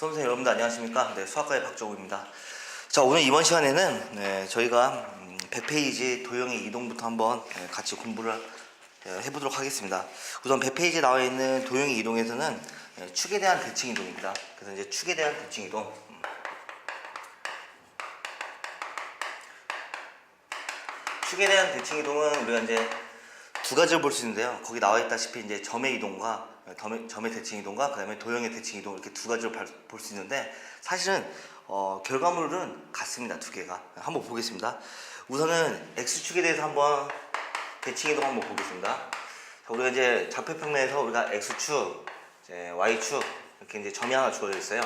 수험생 여러분들 안녕하십니까? 네, 수학과의 박정우입니다. 자, 오늘 이번 시간에는 저희가 100페이지 도형의 이동부터 한번 같이 공부를 해보도록 하겠습니다. 우선 100페이지에 나와 있는 도형의 이동에서는 축에 대한 대칭 이동입니다. 그래서 이제 축에 대한 대칭 이동. 축에 대한 대칭 이동은 우리가 이제 두 가지를 볼 수 있는데요. 거기 나와 있다시피 이제 점의 이동과 점의 대칭 이동과 그다음에 도형의 대칭 이동 이렇게 두 가지를 볼 수 있는데 사실은 결과물은 같습니다. 두 개가. 한번 보겠습니다. 우선은 x축에 대해서 한번 대칭 이동 한번 보겠습니다. 자, 우리가 이제 좌표평면에서 우리가 x축, 이제 y축 이렇게 이제 점이 하나 주어져 있어요.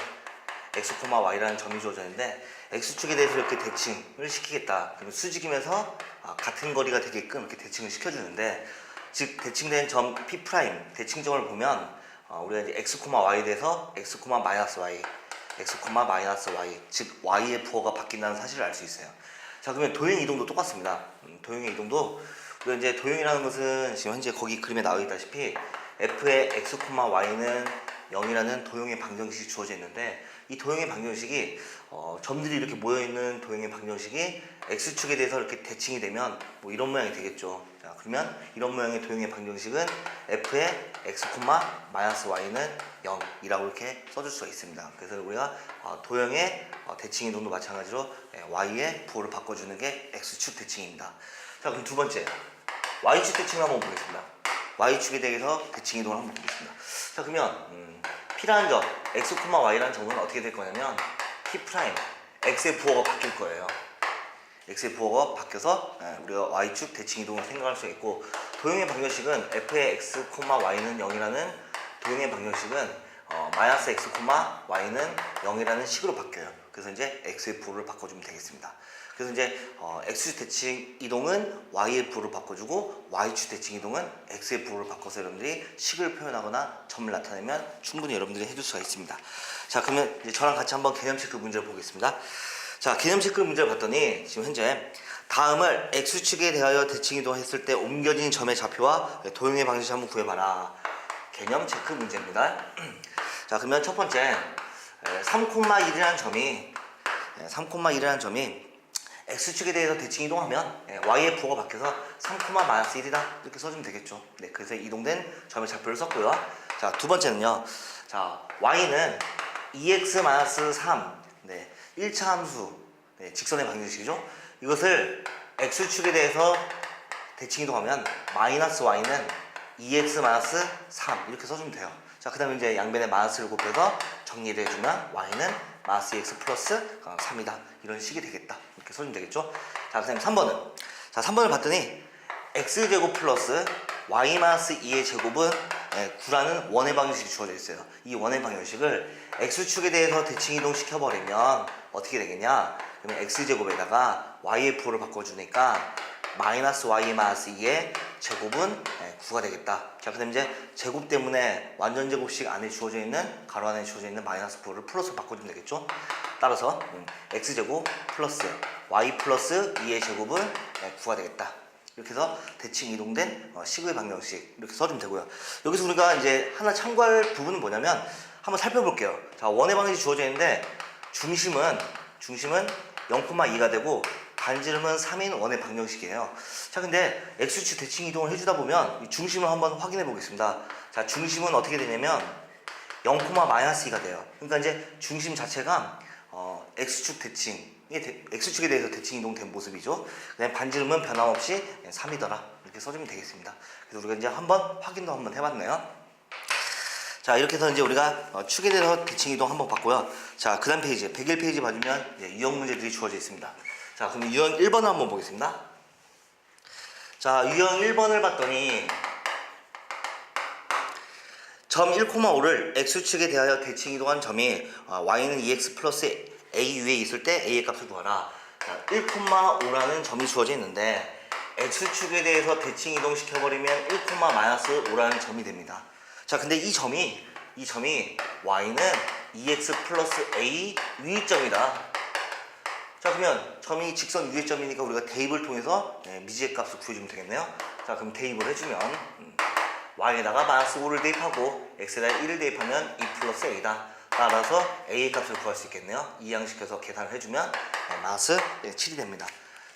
x, y라는 점이 주어져 있는데 x축에 대해서 이렇게 대칭을 시키겠다. 그러면 수직이면서 같은 거리가 되게끔 이렇게 대칭을 시켜주는데, 즉 대칭된 점 P' 대칭점을 보면 우리가 이제 x, y에 대해서 x, y, x, y, 즉 y의 부호가 바뀐다는 사실을 알 수 있어요. 자, 그러면 도형 이동도 똑같습니다. 도형의 이동도 우리가 이제 도형이라는 것은 지금 현재 거기 그림에 나와 있다시피 f의 x, y는 0이라는 도형의 방정식이 주어져 있는데, 이 도형의 방정식이 점들이 이렇게 모여있는 도형의 방정식이 x축에 대해서 이렇게 대칭이 되면 뭐 이런 모양이 되겠죠. 자, 그러면 이런 모양의 도형의 방정식은 f의 x, y는 0이라고 이렇게 써줄 수가 있습니다. 그래서 우리가 도형의 대칭 이동도 마찬가지로 y의 부호를 바꿔주는 게 x축 대칭입니다. 자, 그럼 두 번째 y축 대칭을 한번 보겠습니다. y축에 대해서 대칭 이동을 한번 보겠습니다. 자, 그러면 P라는 점, x, y라는 점은 어떻게 될 거냐면 P', x의 부호가 바뀔 거예요. x의 부호가 바뀌어서 우리가 y축 대칭 이동을 생각할 수 있고, 도형의 방정식은 f의 x, y는 0이라는 도형의 방정식은 마이너스 x, y는 0이라는 식으로 바뀌어요. 그래서 이제 x의 부호를 바꿔주면 되겠습니다. 그래서 이제 x축 대칭 이동은 y의 부호를 바꿔주고, y축 대칭 이동은 x의 부호를 바꿔서 여러분들이 식을 표현하거나 점을 나타내면 충분히 여러분들이 해줄 수가 있습니다. 자, 그러면 이제 저랑 같이 한번 개념 체크 문제를 보겠습니다. 자, 개념 체크 문제를 봤더니 지금 현재 다음을 x축에 대하여 대칭 이동했을 때 옮겨진 점의 좌표와 도형의 방정식 한번 구해봐라. 개념 체크 문제입니다. 자, 그러면 첫 번째 3,1이라는 점이 x축에 대해서 대칭 이동하면 y의 부호가 바뀌어서 3,-1이다 이렇게 써주면 되겠죠. 네, 그래서 이동된 점의 좌표를 썼고요. 자, 두 번째는요. 자, y는 2x-3 네, 1차 함수 직선의 방정식이죠. 이것을 x축에 대해서 대칭 이동하면 마이너스 y는 2x-3 이렇게 써주면 돼요. 자, 그 다음에 이제 양변에 마이너스를 곱해서 정리를 해주면 y는 마이너스 2x 플러스 3이다 이런 식이 되겠다 이렇게 써주면 되겠죠. 자, 그 다음에 3번은 자, 3번을 봤더니 x제곱 플러스 y 마이너스 2의 제곱은 9라는 원의 방정식이 주어져 있어요. 이 원의 방정식을 x축에 대해서 대칭 이동 시켜버리면 어떻게 되겠냐. 그러면 x제곱에다가 y의 부호를 바꿔주니까 마이너스 y 마이너스 2의 제곱은 9가 되겠다. 자, 그 다음에 이제 제곱 때문에 완전 제곱식 안에 주어져 있는 가로 안에 주어져 있는 마이너스 부호를 플러스로 바꿔주면 되겠죠. 따라서 x제곱 플러스 y 플러스 2의 제곱은 9가 되겠다. 이렇게 해서 대칭 이동된 식의 방정식 이렇게 써주면 되고요. 여기서 우리가 이제 하나 참고할 부분은 뭐냐면 한번 살펴볼게요. 자, 원의 방정식이 주어져 있는데 중심은 0,2가 되고 반지름은 3인 원의 방정식이에요. 자, 근데 x축 대칭 이동을 해주다 보면 이 중심을 한번 확인해 보겠습니다. 자, 중심은 어떻게 되냐면 0,-2가 돼요. 그러니까 이제 중심 자체가 x축 x축에 대해서 대칭 이동된 모습이죠. 그다음에 반지름은 변함없이 3이더라 이렇게 써주면 되겠습니다. 그래서 우리가 이제 한번 확인도 한번 해봤네요. 자, 이렇게 해서 이제 우리가 축에 대해서 대칭 이동 한번 봤고요. 자, 그 다음 페이지 101페이지 봐주면 유형 문제들이 주어져 있습니다. 자, 그럼 유형 1번을 한번 보겠습니다. 자, 유형 1번을 봤더니 점 1,5를 x축에 대하여 대칭 이동한 점이 y는 2x 플러스 a 위에 있을 때 a의 값을 구하라. 자, 1,5라는 점이 주어져 있는데 x축에 대해서 대칭 이동 시켜버리면 1,-5라는 점이 됩니다. 자, 근데 이 점이 y는 2x 플러스 a 위의 점이다. 자, 그러면 점이 직선 위의 점이니까 우리가 대입을 통해서 미지의 값을 구해주면 되겠네요. 자, 그럼 대입을 해주면 y에다가 마이너스 5를 대입하고 x에다가 1을 대입하면 2 플러스 a다. 따라서 A의 값을 구할 수 있겠네요. 이항시켜서 계산을 해주면 마이너스 7이 됩니다.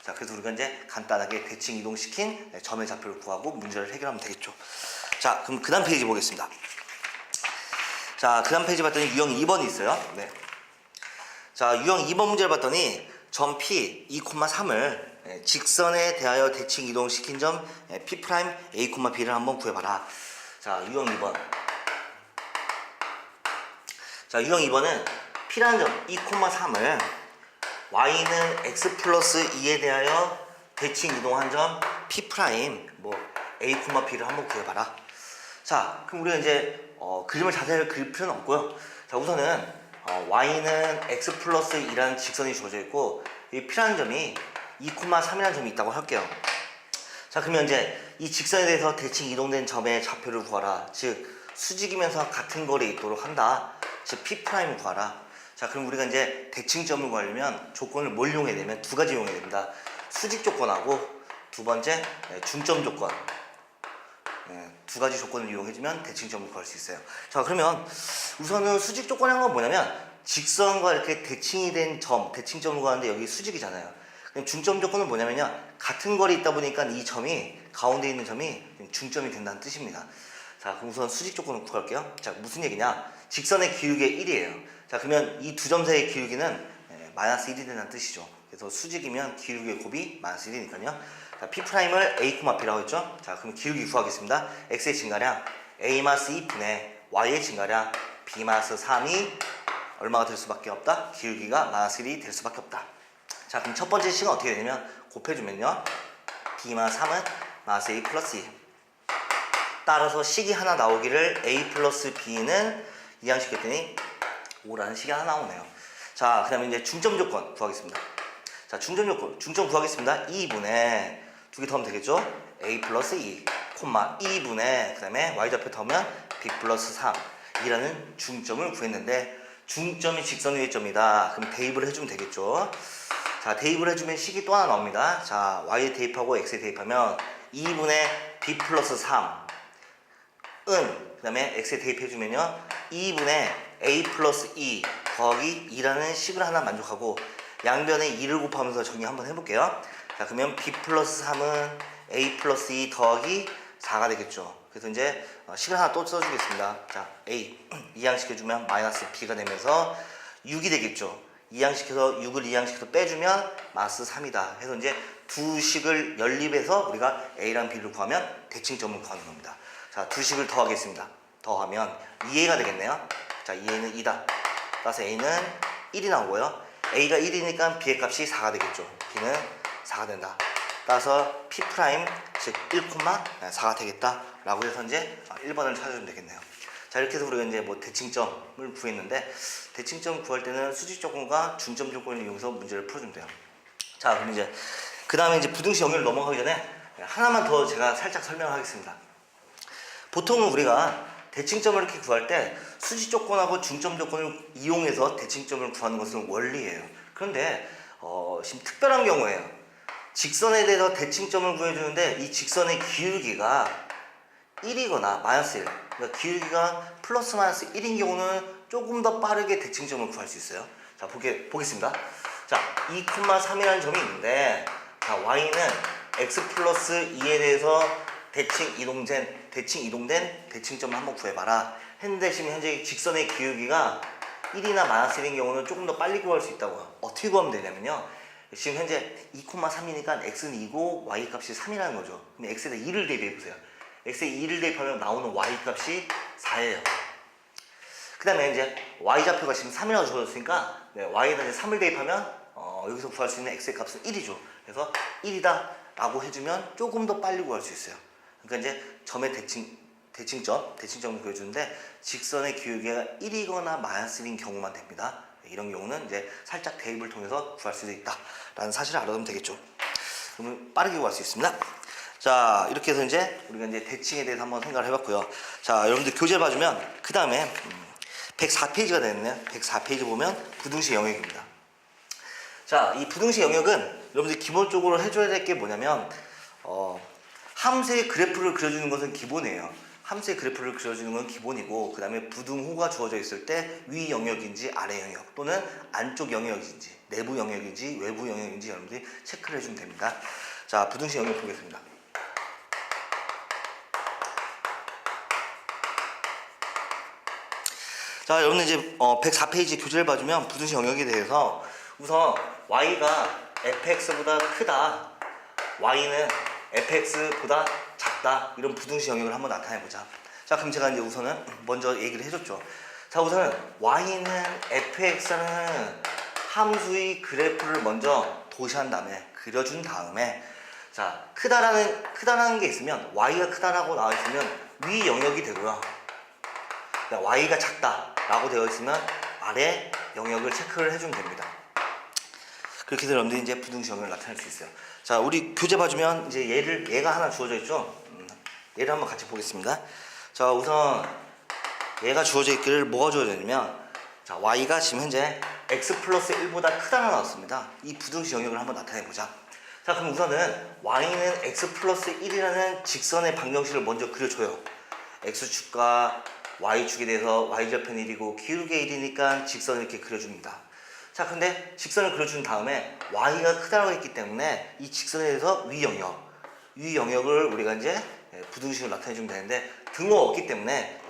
자, 그래서 우리가 이제 간단하게 대칭 이동시킨 점의 좌표를 구하고 문제를 해결하면 되겠죠. 자, 그럼 그 다음 페이지 보겠습니다. 자, 그 다음 페이지 봤더니 유형 2번이 있어요. 네. 자, 유형 2번 문제를 봤더니 점 P 2,3을 직선에 대하여 대칭 이동시킨 점 P' A, B를 한번 구해봐라. 자, 유형 2번. 자, 유형 2번은 P라는 점 2,3을 Y는 X 플러스 2에 대하여 대칭 이동한 점 P' 뭐 A, B를 한번 구해봐라. 자, 그럼 우리가 이제 그림을 자세히 그릴 필요는 없고요. 자, 우선은 Y는 X 플러스 2라는 직선이 주어져 있고 이 P라는 점이 2,3이라는 점이 있다고 할게요. 자, 그러면 이제 이 직선에 대해서 대칭 이동된 점의 좌표를 구하라. 즉 수직이면서 같은 거리에 있도록 한다. 즉 P'을 구하라. 자, 그럼 우리가 이제 대칭점을 구하려면 조건을 뭘 이용해야 되면 두 가지 이용해야 됩니다. 수직 조건하고 두 번째 중점 조건. 두 가지 조건을 이용해주면 대칭점을 구할 수 있어요. 자, 그러면 우선은 수직 조건이라는 건 뭐냐면 직선과 이렇게 대칭이 된 점, 대칭점을 구하는데 여기 수직이잖아요. 그럼 중점 조건은 뭐냐면요, 같은 거리에 있다 보니까 이 점이 가운데 있는 점이 중점이 된다는 뜻입니다. 자, 그럼 우선 수직 조건을 구할게요. 자, 무슨 얘기냐? 직선의 기울기가 1이에요. 자, 그러면 이 두 점 사이의 기울기는 마이너스 1이 된다는 뜻이죠. 그래서 수직이면 기울기의 곱이 마이너스 1이니까요. 자, P'을 A, P라고 했죠. 자, 그럼 기울기 구하겠습니다. X의 증가량 A-2분의 Y의 증가량 B-3이 얼마가 될 수밖에 없다? 기울기가 마이너스 1이 될 수밖에 없다. 자, 그럼 첫 번째 식은 어떻게 되냐면 곱해주면요, B-3은 마이너스 A 플러스 2. 따라서 식이 하나 나오기를 A 플러스 B는 이항시켰더니 5라는 식이 하나 나오네요. 자, 그 다음에 이제 중점 조건 구하겠습니다. 자, 중점 조건, 중점 구하겠습니다. 2분의 두 개 더하면 되겠죠? A 플러스 2, 2분의 그 다음에 Y좌표 더하면 B 플러스 3 이라는 중점을 구했는데 중점이 직선 위의 점이다. 그럼 대입을 해주면 되겠죠? 자, 대입을 해주면 식이 또 하나 나옵니다. 자, Y에 대입하고 X에 대입하면 2분의 B 플러스 3 은, 그 다음에 X에 대입해주면요 2분의 A 플러스 2 더하기 2라는 식을 하나 만족하고 양변에 2를 곱하면서 정리 한번 해볼게요. 자, 그러면 B 플러스 3은 A 플러스 2 더하기 4가 되겠죠. 그래서 이제 식을 하나 또 써주겠습니다. 자, A 이항시켜주면 마이너스 B가 되면서 6이 되겠죠. 이항시켜서 6을 이항시켜서 빼주면 마이너스 3이다. 해서 이제 두 식을 연립해서 우리가 A랑 B를 구하면 대칭점을 구하는 겁니다. 자, 두 식을 더하겠습니다. 더하면 2A가 되겠네요. 자, 2A는 2다. 따라서 A는 1이 나오고요. A가 1이니까 B의 값이 4가 되겠죠. B는 4가 된다. 따라서 P' 즉 1,4가 되겠다. 라고 해서 이제 1번을 찾아주면 되겠네요. 자, 이렇게 해서 우리가 이제 뭐 대칭점을 구했는데 대칭점 구할 때는 수직 조건과 중점 조건을 이용해서 문제를 풀어주면 돼요. 자, 그럼 이제 그 다음에 이제 부등식 영역을 넘어가기 전에 하나만 더 제가 살짝 설명을 하겠습니다. 보통은 우리가 대칭점을 이렇게 구할 때 수직 조건하고 중점 조건을 이용해서 대칭점을 구하는 것은 원리예요. 그런데 지금 특별한 경우에요. 직선에 대해서 대칭점을 구해주는데 이 직선의 기울기가 1이거나 마이너스 1, 그러니까 기울기가 플러스 마이너스 1인 경우는 조금 더 빠르게 대칭점을 구할 수 있어요. 자, 보겠습니다. 자, 2,3이라는 점이 있는데, 자, Y는 X 플러스 2에 대해서 대칭 이동된 대칭점을 한번 구해봐라 했는데 지금 현재 직선의 기울기가 1이나 마이너스 1인 경우는 조금 더 빨리 구할 수 있다고요. 어떻게 구하면 되냐면요, 지금 현재 2,3이니까 X는 2고 Y 값이 3이라는 거죠. 그럼 X에다 2를 대입해보세요. X에 2를 대입하면 나오는 Y 값이 4예요. 그 다음에 이제 Y 좌표가 지금 3이라고 주어졌으니까 Y에다 이제 3을 대입하면 여기서 구할 수 있는 X의 값은 1이죠. 그래서 1이다 라고 해주면 조금 더 빨리 구할 수 있어요. 그러니까 이제 점의 대칭점을 구해주는데 직선의 기울기가 1이거나 마이너스 1인 경우만 됩니다. 이런 경우는 이제 살짝 대입을 통해서 구할 수도 있다라는 사실을 알아두면 되겠죠. 그러면 빠르게 구할 수 있습니다. 자, 이렇게 해서 이제 우리가 이제 대칭에 대해서 한번 생각을 해봤고요. 자, 여러분들 교재를 봐주면 그 다음에 104페이지가 되겠네요. 104페이지 보면 부등식 영역입니다. 자, 이 부등식 영역은 여러분들 기본적으로 해줘야 될 게 뭐냐면 함수의 그래프를 그려주는 것은 기본이에요. 함수의 그래프를 그려주는 건 기본이고, 그 다음에 부등호가 주어져 있을 때 위 영역인지 아래 영역 또는 안쪽 영역인지 내부 영역인지 외부 영역인지 여러분들이 체크를 해주면 됩니다. 자, 부등식 영역 보겠습니다. 자, 여러분 이제 104페이지 교재를 봐주면 부등식 영역에 대해서 우선 y가 fx보다 크다, y는 fx보다 작다, 이런 부등식 영역을 한번 나타내보자. 자, 그럼 제가 이제 우선은 먼저 얘기를 해줬죠. 자, 우선은 y는 fx라는 함수의 그래프를 먼저 도시한 다음에 그려준 다음에, 자, 크다라는 게 있으면 y가 크다라고 나와 있으면 위 영역이 되고요. y가 작다라고 되어 있으면 아래 영역을 체크를 해주면 됩니다. 그렇게 해서 여러분들이 이제 부등식 영역을 나타낼 수 있어요. 자, 우리 교재 봐주면 이제 얘가 하나 주어져 있죠. 얘를 한번 같이 보겠습니다. 자, 우선 얘가 주어져 있기를 뭐가 주어져 있냐면, 자, y가 지금 현재 x 플러스 1보다 크다가 나왔습니다. 이 부등식 영역을 한번 나타내 보자. 자, 그럼 우선은 y는 x 플러스 1이라는 직선의 방정식을 먼저 그려줘요. x축과 y축에 대해서 y절편 1이고 기울기 1이니까 직선을 이렇게 그려줍니다. 자, 근데 직선을 그려준 다음에 y가 크다고 했기 때문에 이 직선에 대해서 위 영역을 우리가 이제 부등식으로 나타내주면 되는데, 등호가 없기 때문에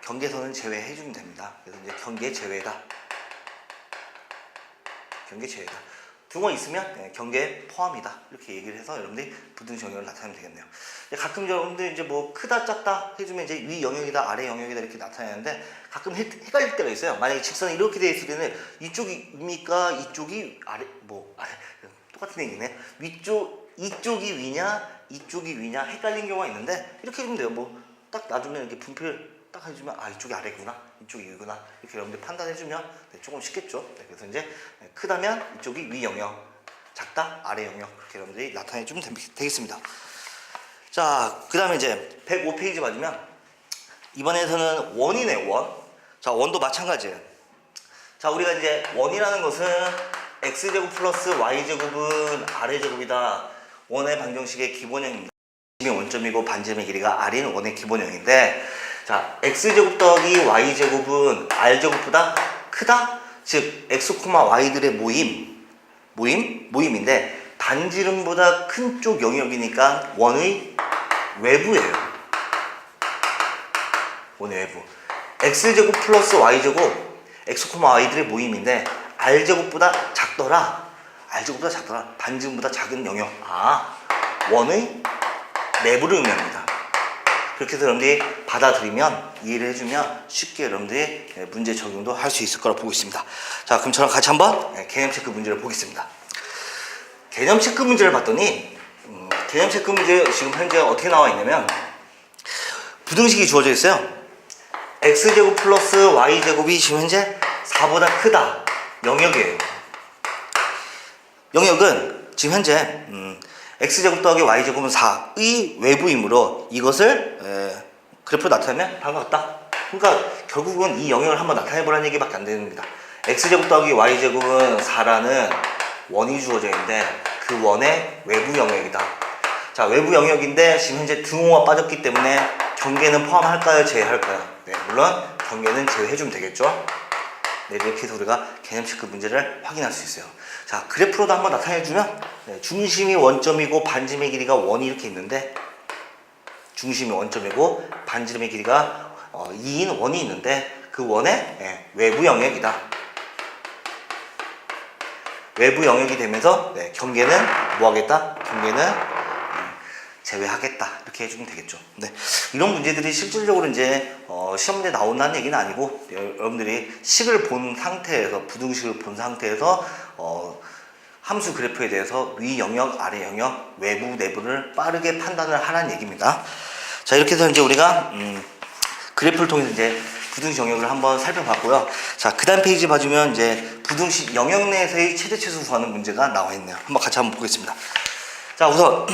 경계선은 제외해주면 됩니다. 그래서 이제 경계 제외다. 등호 있으면 경계 포함이다. 이렇게 얘기를 해서 여러분들이 부등식 영역을 나타내면 되겠네요. 가끔 여러분들 이제 뭐 크다 작다 해주면 이제 위 영역이다 아래 영역이다 이렇게 나타내는데, 가끔 헷갈릴 때가 있어요. 만약에 직선이 이렇게 되어 있을 때는 이쪽입니까? 이쪽이 똑같은 얘기네. 이쪽이 위냐 이쪽이 위냐 헷갈린 경우가 있는데, 이렇게 해주면 돼요. 뭐 딱 놔두면 이렇게 분필을 딱 해주면 이쪽이 아래구나 이쪽이 위구나 이렇게 여러분들 판단해주면 조금 쉽겠죠. 그래서 이제 크다면 이쪽이 위 영역, 작다 아래 영역, 그렇게 여러분들이 나타내주면 되겠습니다. 자, 그 다음에 이제 105페이지 맞으면 이번에서는 원이네. 자, 원도 마찬가지예요. 자, 우리가 이제 원이라는 것은 x제곱 플러스 y제곱은 a제곱이다. 원의 방정식의 기본형입니다. 원점이고 반지름의 길이가 r인 원의 기본형인데, 자, x제곱 더하기 y제곱은 r제곱보다 크다? 즉 x, y들의 모임인데 반지름보다 큰 쪽 영역이니까 원의 외부예요. 원의 외부. x제곱 플러스 y제곱 x, y들의 모임인데 r제곱보다 작더라. 반지름보다 작은 영역. 원의 내부를 의미합니다. 그렇게 해서 여러분들이 받아들이면, 이해를 해주면 쉽게 여러분들이 문제 적용도 할 수 있을 거라 보고 있습니다. 자, 그럼 저랑 같이 한번 개념 체크 문제를 보겠습니다. 개념 체크 문제를 봤더니 개념 체크 문제 지금 현재 어떻게 나와 있냐면, 부등식이 주어져 있어요. x제곱 플러스 y제곱이 지금 현재 4보다 크다. 영역이에요. 영역은 지금 현재 x제곱 더하기 y제곱은 4의 외부이므로 이것을 그래프로 나타내면 반갑다. 그러니까 결국은 이 영역을 한번 나타내보라는 얘기밖에 안 됩니다. x제곱 더하기 y제곱은 4라는 원이 주어져 있는데 그 원의 외부 영역이다. 자, 외부 영역인데 지금 현재 등호가 빠졌기 때문에 경계는 포함할까요? 제외할까요? 네, 물론 경계는 제외해주면 되겠죠. 네, 이렇게 해서 우리가 개념 체크 문제를 확인할 수 있어요. 자, 그래프로도 한번 나타내주면, 중심이 원점이고 반지름의 길이가 원이 이렇게 있는데, 중심이 원점이고 반지름의 길이가 2인 원이 있는데 그 원의 외부 영역이다. 외부 영역이 되면서 경계는 뭐 하겠다? 경계는 제외하겠다. 이렇게 해주면 되겠죠. 네, 이런 문제들이 실질적으로 이제 시험 문제 나온다는 얘기는 아니고, 여러분들이 식을 본 상태에서, 부등식을 본 상태에서 함수 그래프에 대해서 위 영역, 아래 영역, 외부, 내부를 빠르게 판단을 하라는 얘기입니다. 자, 이렇게 해서 이제 우리가 그래프를 통해서 이제 부등식 영역을 한번 살펴봤고요. 자, 그 다음 페이지 봐주면 이제 부등식 영역 내에서의 최대치수 구하는 문제가 나와 있네요. 한번 같이 한번 보겠습니다. 자, 우선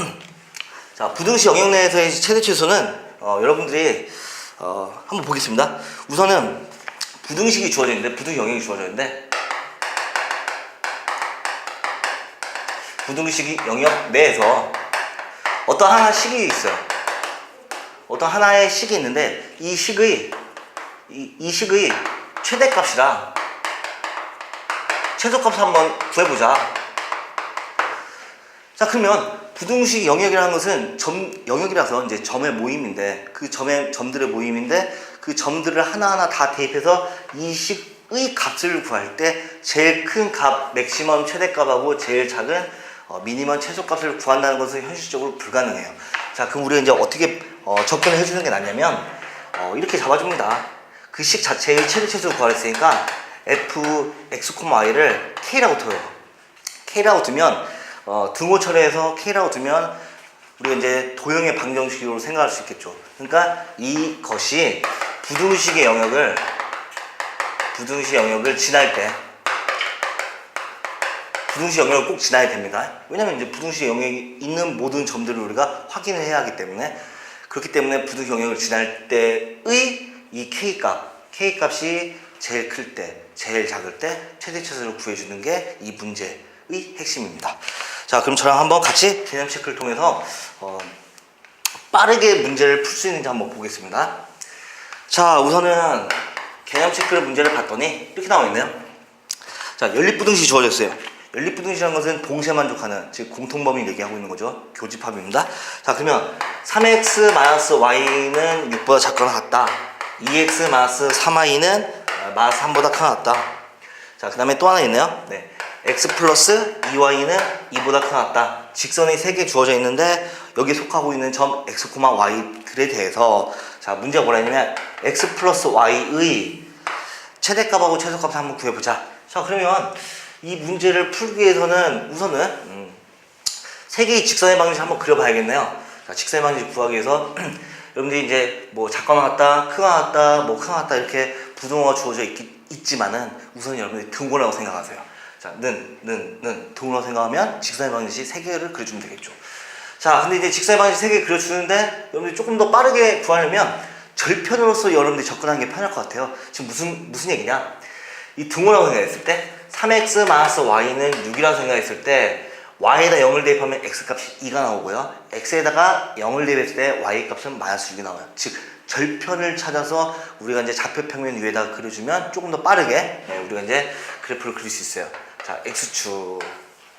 자, 부등식 영역 내에서의 최대치수는 여러분들이 한번 보겠습니다. 우선은 부등식이 주어져 있는데, 부등식 영역이 주어져 있는데, 부등식 영역 내에서 어떤 하나 식이 있어요. 어떤 하나의 식이 있는데 이 식의 최대값이랑 최소값을 한번 구해보자. 자, 그러면 부등식 영역이라는 것은 영역이라서 이제 점의 모임인데, 그 점들의 모임인데, 그 점들을 하나하나 다 대입해서 이 식의 값을 구할 때 제일 큰 값, 맥시멈 최대값하고 제일 작은 미니멈 최소값을 구한다는 것은 현실적으로 불가능해요. 자, 그럼 우리가 이제 어떻게 접근을 해주는 게 낫냐면 이렇게 잡아줍니다. 그 식 자체의 최대 최소를 구하랬으니까 f x, y를 k라고 둬요. k라고 두면 등호 처리해서 k라고 두면 우리가 이제 도형의 방정식으로 생각할 수 있겠죠. 그러니까 이것이 부등식의 영역을 지날 때 부등식 영역을 꼭 지나야 됩니다. 왜냐면 이제 부등식 영역이 있는 모든 점들을 우리가 확인을 해야 하기 때문에, 그렇기 때문에 부등식 영역을 지날 때의 이 K값이 제일 클 때, 제일 작을 때 최대 최소를 구해주는 게 이 문제의 핵심입니다. 자, 그럼 저랑 한번 같이 개념 체크를 통해서 빠르게 문제를 풀 수 있는지 한번 보겠습니다. 자, 우선은 개념 체크를 문제를 봤더니 이렇게 나와 있네요. 자, 연립부등식이 주어졌어요. 연립부등식이라는 것은 동시에 만족하는, 즉 공통범위를 얘기하고 있는 거죠. 교집합입니다. 자, 그러면 3x-y는 6보다 작거나 같다. 2x-3y는 마이너스 3보다 크거나 같다. 자, 그 다음에 또 하나 있네요. 네. x 플러스 2y는 2보다 크거나 같다. 직선이 3개 주어져 있는데 여기에 속하고 있는 점 x, y들에 대해서, 자, 문제가 뭐라 했냐면 x 플러스 y의 최대값하고 최소값을 한번 구해보자. 자, 그러면 이 문제를 풀기 위해서는 우선은 3개의 직선의 방정식 한번 그려봐야겠네요. 자, 직선의 방정식 구하기 위해서 여러분들이 이제 뭐 작거나 같다, 크거나 같다, 뭐 크거나 같다 이렇게 부등호가 주어져 있지만은 우선 여러분들이 등호라고 생각하세요. 자, 등호라고 생각하면 직선의 방정식 3개를 그려주면 되겠죠. 자, 근데 이제 직선의 방정식 3개 그려주는데 여러분들이 조금 더 빠르게 구하려면 절편으로서 여러분들이 접근하는 게 편할 것 같아요. 지금 무슨 얘기냐? 이 등호라고 생각했을 때 3x-y는 6이라고 생각했을 때 y에다 0을 대입하면 x값이 2가 나오고요. x에다가 0을 대입했을 때 y값은 마이너스 6이 나와요. 즉 절편을 찾아서 우리가 이제 좌표평면 위에다가 그려주면 조금 더 빠르게 우리가 이제 그래프를 그릴 수 있어요. 자, x축,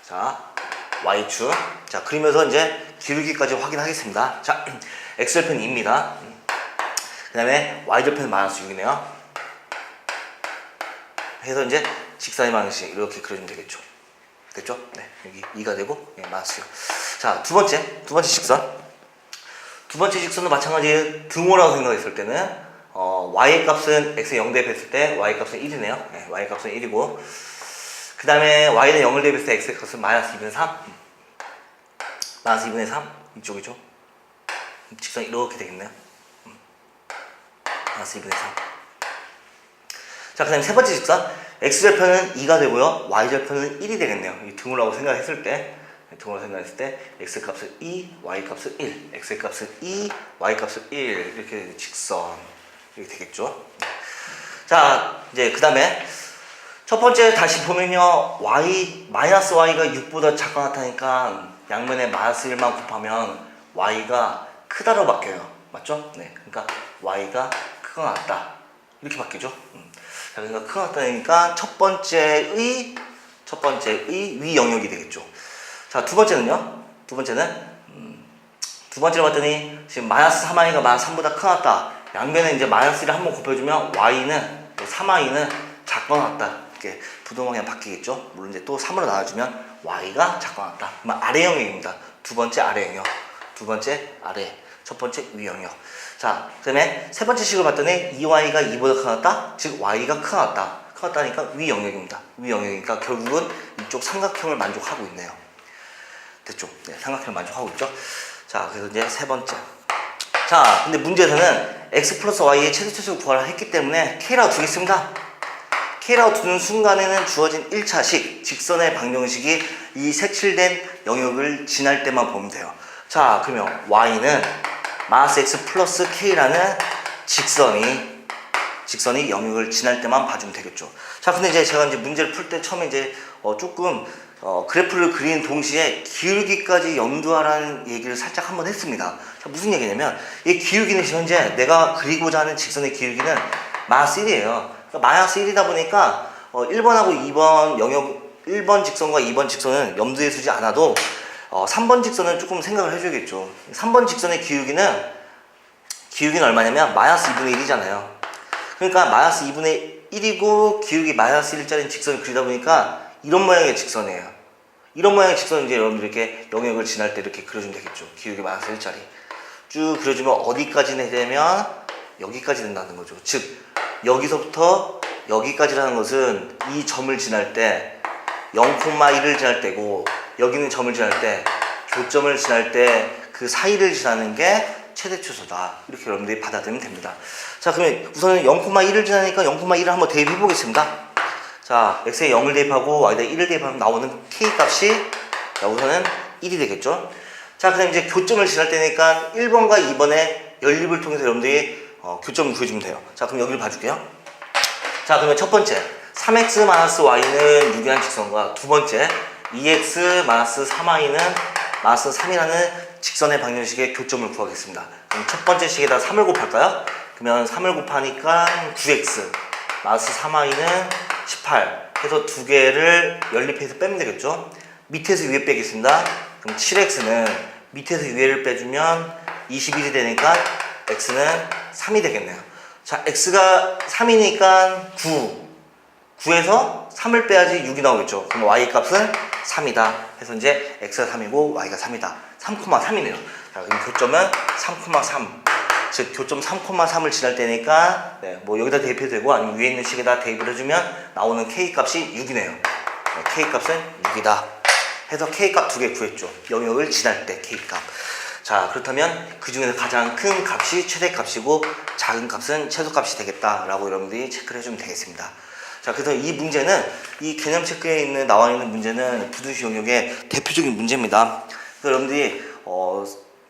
자, y축. 자, 그리면서 이제 기울기까지 확인하겠습니다. 자, x절편이 2입니다. 그 다음에 y절편은 마이너스 6이네요. 해서 이제 직선의 방정식 이렇게 그려주면 되겠죠. 됐죠? 네, 여기 2가 되고 마이너스 6. 자, 두 번째 직선. 두 번째 직선도 마찬가지 등호라고 생각했을 때는 y 값은 x에 0 대입했을 때 y 값은 1이네요. 네, y 값은 1이고, 그 다음에 y는 0을 대입했을 때 x 값은 마이너스 2분의 3. 마이너스 2분의 3 이쪽이죠. 직선이 이렇게 되겠네요. 마이너스 2분의 3. 자, 그 다음에 세 번째 직선. x절편은 2가 되고요. y절편은 1이 되겠네요. 이 등호라고 생각했을 때, x값은 2, y값은 1, x값은 2, y값은 1 이렇게 직선 이렇게 되겠죠. 자, 이제 그 다음에 첫 번째 다시 보면요, 마이너스 y가 6보다 작거나 같으니까 양면에 마이너스 1만 곱하면 y가 크다로 바뀌어요. 맞죠? 네, 그러니까 y가 크거나 같다 이렇게 바뀌죠. 자, 그러니까 크거나 같다니까 첫 번째의 위 영역이 되겠죠. 자, 두 번째로 봤더니 지금 마이너스 3y가 마이너스 3보다 크거나 같다. 양면에 이제 마이너스 1을 한번 곱해주면 y는 3y는 작거나 같다. 이렇게 부동항이 바뀌겠죠. 물론 이제 또 3으로 나눠주면 y가 작거나 같다. 그러면 아래 영역입니다. 두 번째 아래 영역, 두 번째 아래, 첫 번째 위 영역. 자, 그 다음에 세 번째 식을 봤더니 2y가 2보다 크거나 같다. 즉 y가 크거나 같다. 크거나 같다니까 위 영역입니다. 위 영역이니까 결국은 이쪽 삼각형을 만족하고 있네요. 됐죠? 네, 삼각형을 만족하고 있죠. 자, 그래서 이제 세 번째. 자, 근데 문제에서는 x 플러스 y의 최대 최소를 구하라 했기 때문에 k라고 두겠습니다. k라고 두는 순간에는 주어진 1차식, 직선의 방정식이 이 색칠된 영역을 지날 때만 보면 돼요. 자, 그러면 y는 마이너스 x 플러스 k라는 직선이 영역을 지날 때만 봐주면 되겠죠. 자, 근데 이제 제가 이제 문제를 풀 때 처음에 이제 조금 그래프를 그리는 동시에 기울기까지 염두하라는 얘기를 살짝 한번 했습니다. 자, 무슨 얘기냐면 이 기울기는 현재 내가 그리고자 하는 직선의 기울기는 마이너스 1이에요. 그러니까 마이너스 1이다 보니까 1번하고 2번 영역 1번 직선과 2번 직선은 염두에 두지 않아도 3번 직선은 조금 생각을 해줘야겠죠. 3번 직선의 기울기는 얼마냐면 마이너스 2분의 1이잖아요. 그러니까 마이너스 2분의 1이고 기울기 마이너스 1짜리 직선을 그리다 보니까 이런 모양의 직선이에요. 이런 모양의 직선은 이제 여러분들 이렇게 영역을 지날 때 이렇게 그려주면 되겠죠. 기울기 마이너스 1짜리 쭉 그려주면 어디까지는 되면 여기까지 된다는 거죠. 즉 여기서부터 여기까지라는 것은 이 점을 지날 때 0,1을 지날 때고 여기는 점을 지날 때 교점을 지날 때 그 사이를 지나는 게 최대 최소다. 이렇게 여러분들이 받아들이면 됩니다. 자, 그러면 우선은 0,1을 지나니까 0,1을 한번 대입해 보겠습니다. 자, x에 0을 대입하고 y에 1을 대입하면 나오는 k 값이 자, 우선은 1이 되겠죠. 자, 그다음 이제 교점을 지날 때니까 1번과 2번의 연립을 통해서 여러분들이 교점을 구해주면 돼요. 자, 그럼 여기를 봐줄게요. 자, 그러면 첫 번째 3x-y는 유리한 직선과 두 번째 2x-3y는 마이너스 3이라는 직선의 방정식의 교점을 구하겠습니다. 그럼 첫 번째 식에다 3을 곱할까요? 그러면 3을 곱하니까 9x 마이너스 3y는 18 해서 두 개를 연립해서 빼면 되겠죠. 밑에서 위에 빼겠습니다. 그럼 7x는 밑에서 위에를 빼주면 21이 되니까 x는 3이 되겠네요. 자, x가 3이니까 9에서 3을 빼야지 6이 나오겠죠. 그럼 y 값은 3이다 해서 이제 x가 3이고 y가 3이다 3,3이네요. 자, 그럼 교점은 3,3 즉 교점 3,3을 지날 때니까 뭐 여기다 대입해도 되고 아니면 위에 있는 식에다 대입을 해주면 나오는 k 값이 6이네요. k 값은 6이다 해서 k 값 두 개 구했죠. 영역을 지날 때 k 값. 자, 그렇다면 그 중에서 가장 큰 값이 최대값이고 작은 값은 최소값이 되겠다라고 여러분들이 체크를 해주면 되겠습니다. 자, 그래서 이 문제는 이 개념 체크에 나와 있는 문제는 부등식 영역의 대표적인 문제입니다. 그래서 여러분들이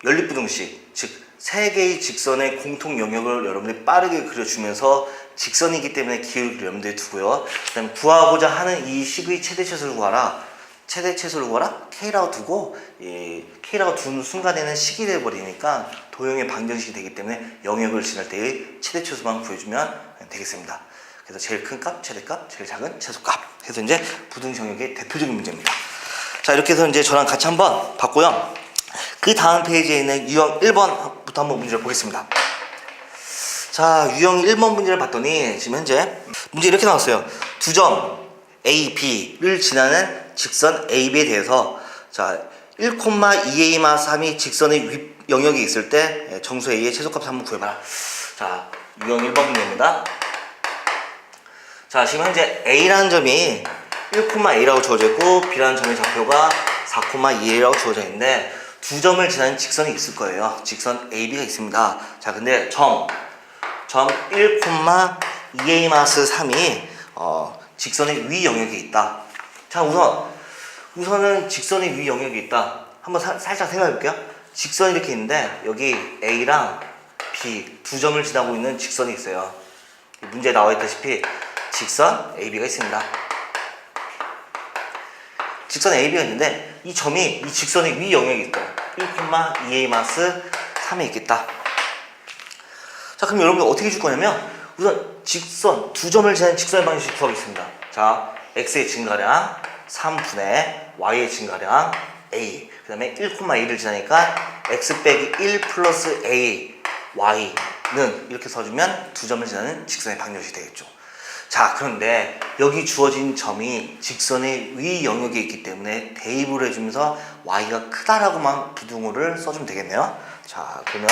연립부등식 즉 세 개의 직선의 공통 영역을 여러분들이 빠르게 그려주면서 직선이기 때문에 기울기를 여러분들이 두고요. 그다음에 구하고자 하는 이 식의 최대 최소를 구하라. 최대 최소를 구하라? K라고 두고 K라고 두는 순간에는 식이 돼버리니까 도형의 방정식이 되기 때문에 영역을 지날 때의 최대 최소만 구해주면 되겠습니다. 그래서 제일 큰 값, 최대값, 제일 작은 최소값 해서 이제 부등식 영역의 대표적인 문제입니다. 자, 이렇게 해서 이제 저랑 같이 한번 봤고요. 그 다음 페이지에 있는 유형 1번부터 한번 문제를 보겠습니다. 자, 유형 1번 문제를 봤더니 지금 현재 문제 이렇게 나왔어요. 두 점 A, B를 지나는 직선 AB에 대해서 자 1,2A-3이 직선의 윗 영역이 있을 때 정수 A의 최소값을 한번 구해봐라. 자, 유형 1번 문제입니다. 자, 지금 현재 A라는 점이 1,A라고 주어져 있고 B라는 점의 좌표가 4,2A라고 주어져 있는데 두 점을 지나는 직선이 있을 거예요. 직선 AB가 있습니다. 자, 근데 점 1,2A-3이 직선의 위 영역에 있다. 자, 우선은 직선의 위 영역이 있다. 한번 살짝 생각해 볼게요. 직선이 이렇게 있는데 여기 A랑 B 두 점을 지나고 있는 직선이 있어요. 문제에 나와 있다시피 직선 AB가 있습니다. 직선 AB가 있는데 이 점이 이 직선의 위 영역에 있다. 1,2A-3에 있겠다. 자, 그럼 여러분 어떻게 줄 거냐면 우선 직선 두 점을 지나는 직선의 방식을 구하겠습니다. 자, x의 증가량 3분의 y의 증가량 a 그 다음에 1,2를 지나니까 x 빼기 1 플러스 a y는 이렇게 써주면 두 점을 지나는 직선의 방정식이 되겠죠. 자, 그런데 여기 주어진 점이 직선의 위 영역에 있기 때문에 대입을 해주면서 y가 크다라고만 부등호를 써주면 되겠네요. 자, 그러면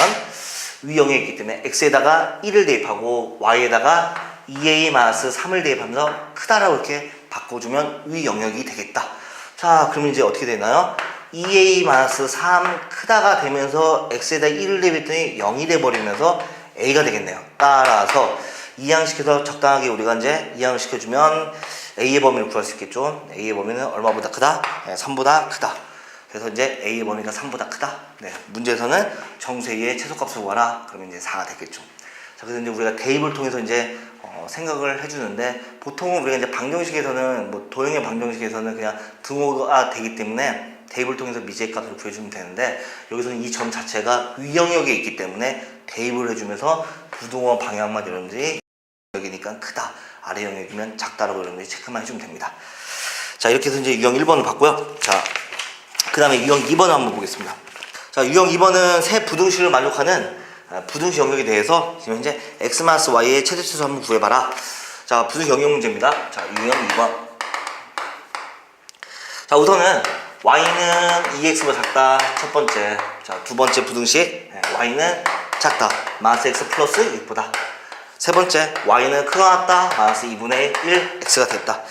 위 영역에 있기 때문에 x에다가 1을 대입하고 y에다가 2a-3을 대입하면서 크다라고 이렇게 바꿔주면 위 영역이 되겠다. 자, 그러면 이제 어떻게 되나요? 2a-3 크다가 되면서 x에다 1을 대입했더니 0이 돼버리면서 a가 되겠네요. 따라서 이항시켜서 적당하게 우리가 이제 이항을 시켜주면 a의 범위를 구할 수 있겠죠. a의 범위는 얼마보다 크다? 3보다 크다. 그래서 이제 a의 범위가 3보다 크다. 네, 문제에서는 정수 a의 최소값을 구하라. 그러면 이제 4가 되겠죠. 자, 그래서 이제 우리가 대입을 통해서 이제 생각을 해주는데, 보통은 우리가 이제 방정식에서는 뭐 도형의 방정식에서는 그냥 등호가 되기 때문에 대입을 통해서 미지의 값을 구해주면 되는데, 여기서는 이 점 자체가 위 영역에 있기 때문에 대입을 해주면서 부등호 방향만 여러분들이 영역이니까 크다, 아래 영역이면 작다라고 여러분들이 체크만 해주면 됩니다. 자, 이렇게 해서 이제 유형 1번을 봤고요. 자, 그 다음에 유형 2번을 한번 보겠습니다. 자, 유형 2번은 세 부등식을 만족하는 부등식 영역에 대해서 지금 현재 x-y의 최대치수 한번 구해봐라. 자, 부등식 영역 문제입니다. 자, 유형 2번. 자, 우선은 y는 2x보다 작다. 첫 번째. 자, 두 번째 부등식 y는 작다. 마이너스 x 플러스 6보다. 세 번째, y는 크거나 같다. 마이너스 2분의 1 x가 됐다.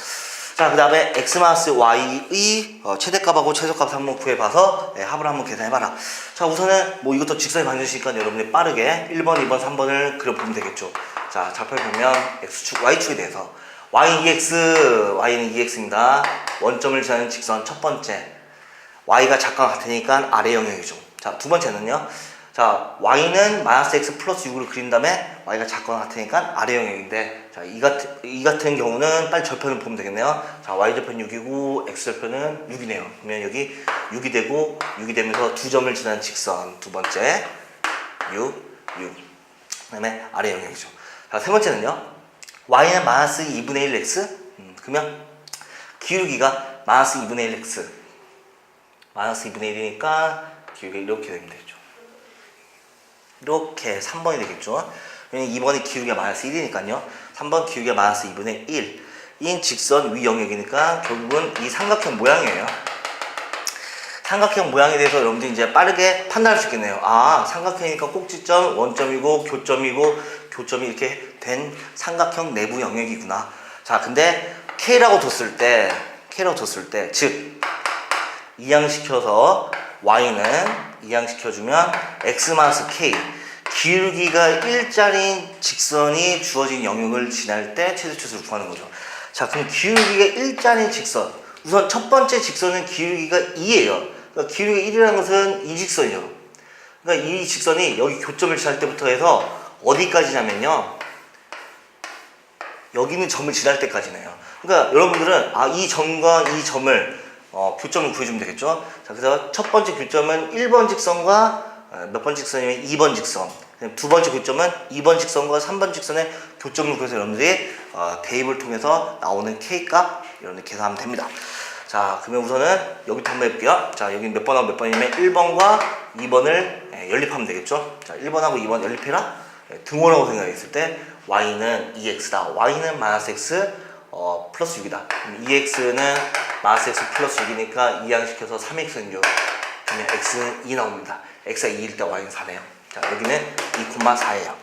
자, 그 다음에 x 마이너스 y의 최대값하고 최소값을 한번 구해봐서 합을 한번 계산해봐라. 자, 우선은 뭐 이것도 직선의 방정식이니까 여러분들이 빠르게 1번, 2번, 3번을 그려보면 되겠죠. 자, 좌표를 보면 x축, y축에 대해서 y는 2x, y는 2x입니다. 원점을 지나는 직선 첫 번째, y가 작과 같으니까 아래 영역이죠. 자, 두 번째는요. 자, y는 마이너스 x 플러스 6을 그린 다음에 y가 작거나 같으니까 아래 영역인데, 자, 이 같은 경우는 빨리 절편을 보면 되겠네요. 자, y절편 6이고 x절편은 6이네요. 그러면 여기 6이 되고 6이 되면서 두 점을 지난 직선 두 번째 6, 6. 그 다음에 아래 영역이죠. 자, 세 번째는요. y는 마이너스 2분의 1 x. 그러면 기울기가 마이너스 2분의 1 x. 마이너스 2분의 1이니까 기울기가 이렇게 되면 되죠. 이렇게 3번이 되겠죠. 왜냐면 2번이 기울기가 마이너스 1이니까요. 3번 기울기가 마이너스 2분의 1인 직선 위 영역이니까 결국은 이 삼각형 모양이에요. 삼각형 모양에 대해서 여러분들이 이제 빠르게 판단할 수 있겠네요. 아, 삼각형이니까 꼭지점, 원점이고 교점이고 교점이 이렇게 된 삼각형 내부 영역이구나. 자, 근데 K라고 뒀을 때, 즉 이항시켜서 y는 이항시켜주면 x-k 기울기가 일자리인 직선이 주어진 영역을 지날 때 최대치수를 구하는 거죠. 자, 그럼 기울기가 일자리인 직선, 우선 첫 번째 직선은 기울기가 2예요. 그러니까 기울기가 1이라는 것은 이 직선이죠. 그러니까 이 직선이 여기 교점을 지날 때부터 해서 어디까지냐면요, 여기 있는 점을 지날 때까지네요. 그러니까 여러분들은 이 점과 이 점을 교점을 구해주면 되겠죠. 자, 그래서 첫 번째 교점은 1번 직선과 몇 번 직선이면 2번 직선. 두 번째 교점은 2번 직선과 3번 직선의 교점을 구해서 여러분들이 대입을 통해서 나오는 K값 여러분들 계산하면 됩니다. 자, 그러면 우선은 여기부터 한번 해볼게요. 자, 여기 몇 번하고 몇 번이냐면 1번과 2번을 연립하면 되겠죠. 자, 1번하고 2번 연립해라. 등호라고 생각했을 때 y는 2x다. y는 마이너스 x 플러스 6이다. 2x는 마이너스 x 플러스 6이니까 이항시켜서 3x는 6. 그러면 x는 2 나옵니다. x가 2일 때 y는 4네요. 자, 여기는 2,4예요.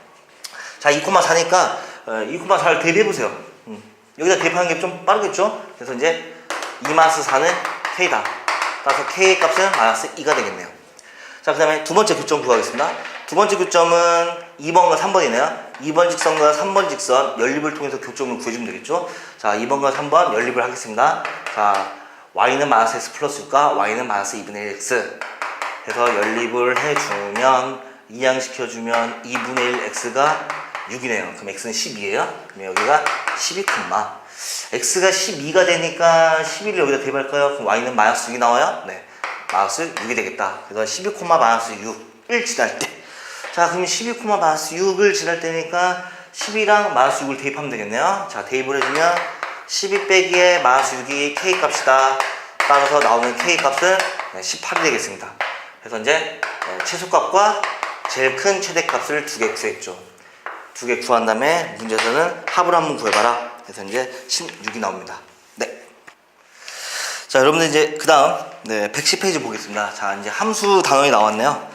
자, 2,4니까 2,4를 대입해보세요. 여기다 대입하는 게 좀 빠르겠죠? 그래서 이제 2 마이너스 4는 k다. 따라서 k의 값은 마이너스 2가 되겠네요. 자, 그 다음에 두 번째 교점 구하겠습니다. 두 번째 교점은 2번과 3번이네요. 2번 직선과 3번 직선 연립을 통해서 교점을 구해주면 되겠죠. 자, 2번과 3번 연립을 하겠습니다. 자, y는 마이너스 x 플러스 6과 y는 마이너스 2분의 1 x 해서 연립을 해주면 이항시켜주면 2분의 1 x가 6이네요. 그럼 x는 12예요. 그럼 여기가 12, x가 12가 되니까 11을 여기다 대입할까요? 그럼 y는 마이너스 6이 나와요? 네, 마이너스 6이 되겠다. 그래서 12, 마이너스 6을 지날 때, 자, 그럼 12, 마이너스 6을 지날 때니까 10이랑 마이너스 6을 대입하면 되겠네요. 자, 대입을 해주면 12 빼기에 마이너스 6이 k값이다. 따라서 나오는 k값은 18이 되겠습니다. 그래서 이제 최소값과 제일 큰 최대값을 두 개 구했죠. 두 개 구한 다음에 문제에서는 합을 한번 구해봐라. 그래서 이제 16이 나옵니다. 네. 자, 여러분들 이제 그 다음 110페이지 보겠습니다. 자, 이제 함수 단원이 나왔네요.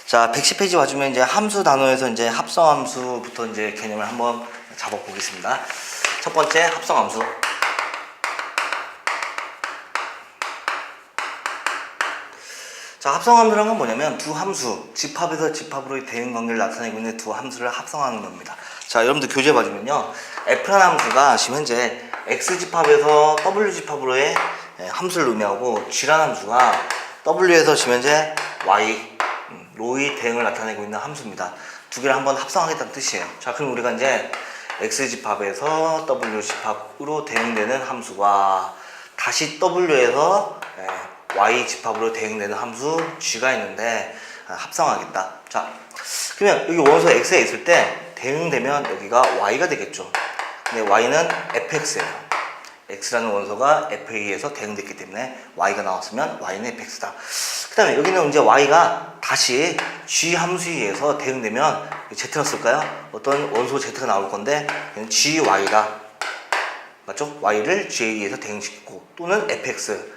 자, 110페이지 와주면 이제 함수 단원에서 이제 합성함수부터 이제 개념을 한번 잡아보겠습니다. 첫 번째 합성함수. 자, 합성함수란 건 뭐냐면 두 함수, 집합에서 집합으로의 대응 관계를 나타내고 있는 두 함수를 합성하는 겁니다. 자, 여러분들 교재 봐주면요, F라는 함수가 지금 현재 X집합에서 W집합으로의 함수를 의미하고, G라는 함수가 W에서 지금 현재 Y, 로의 대응을 나타내고 있는 함수입니다. 두 개를 한번 합성하겠다는 뜻이에요. 자, 그럼 우리가 이제 x 집합에서 w 집합으로 대응되는 함수와 다시 w에서 y 집합으로 대응되는 함수 g가 있는데 합성하겠다. 자, 그러면 여기 원소 x에 있을 때 대응되면 여기가 y가 되겠죠. 근데 y는 fx예요. x라는 원소가 fa에서 대응됐기 때문에 y가 나왔으면 y는 fx다. 그 다음에 여기는 이제 y가 다시 g 함수에 의해서 대응되면 z는 쓸까요? 어떤 원소 z가 나올 건데 gy다. 맞죠? y를 g에 의해서 대응시키고 또는 fx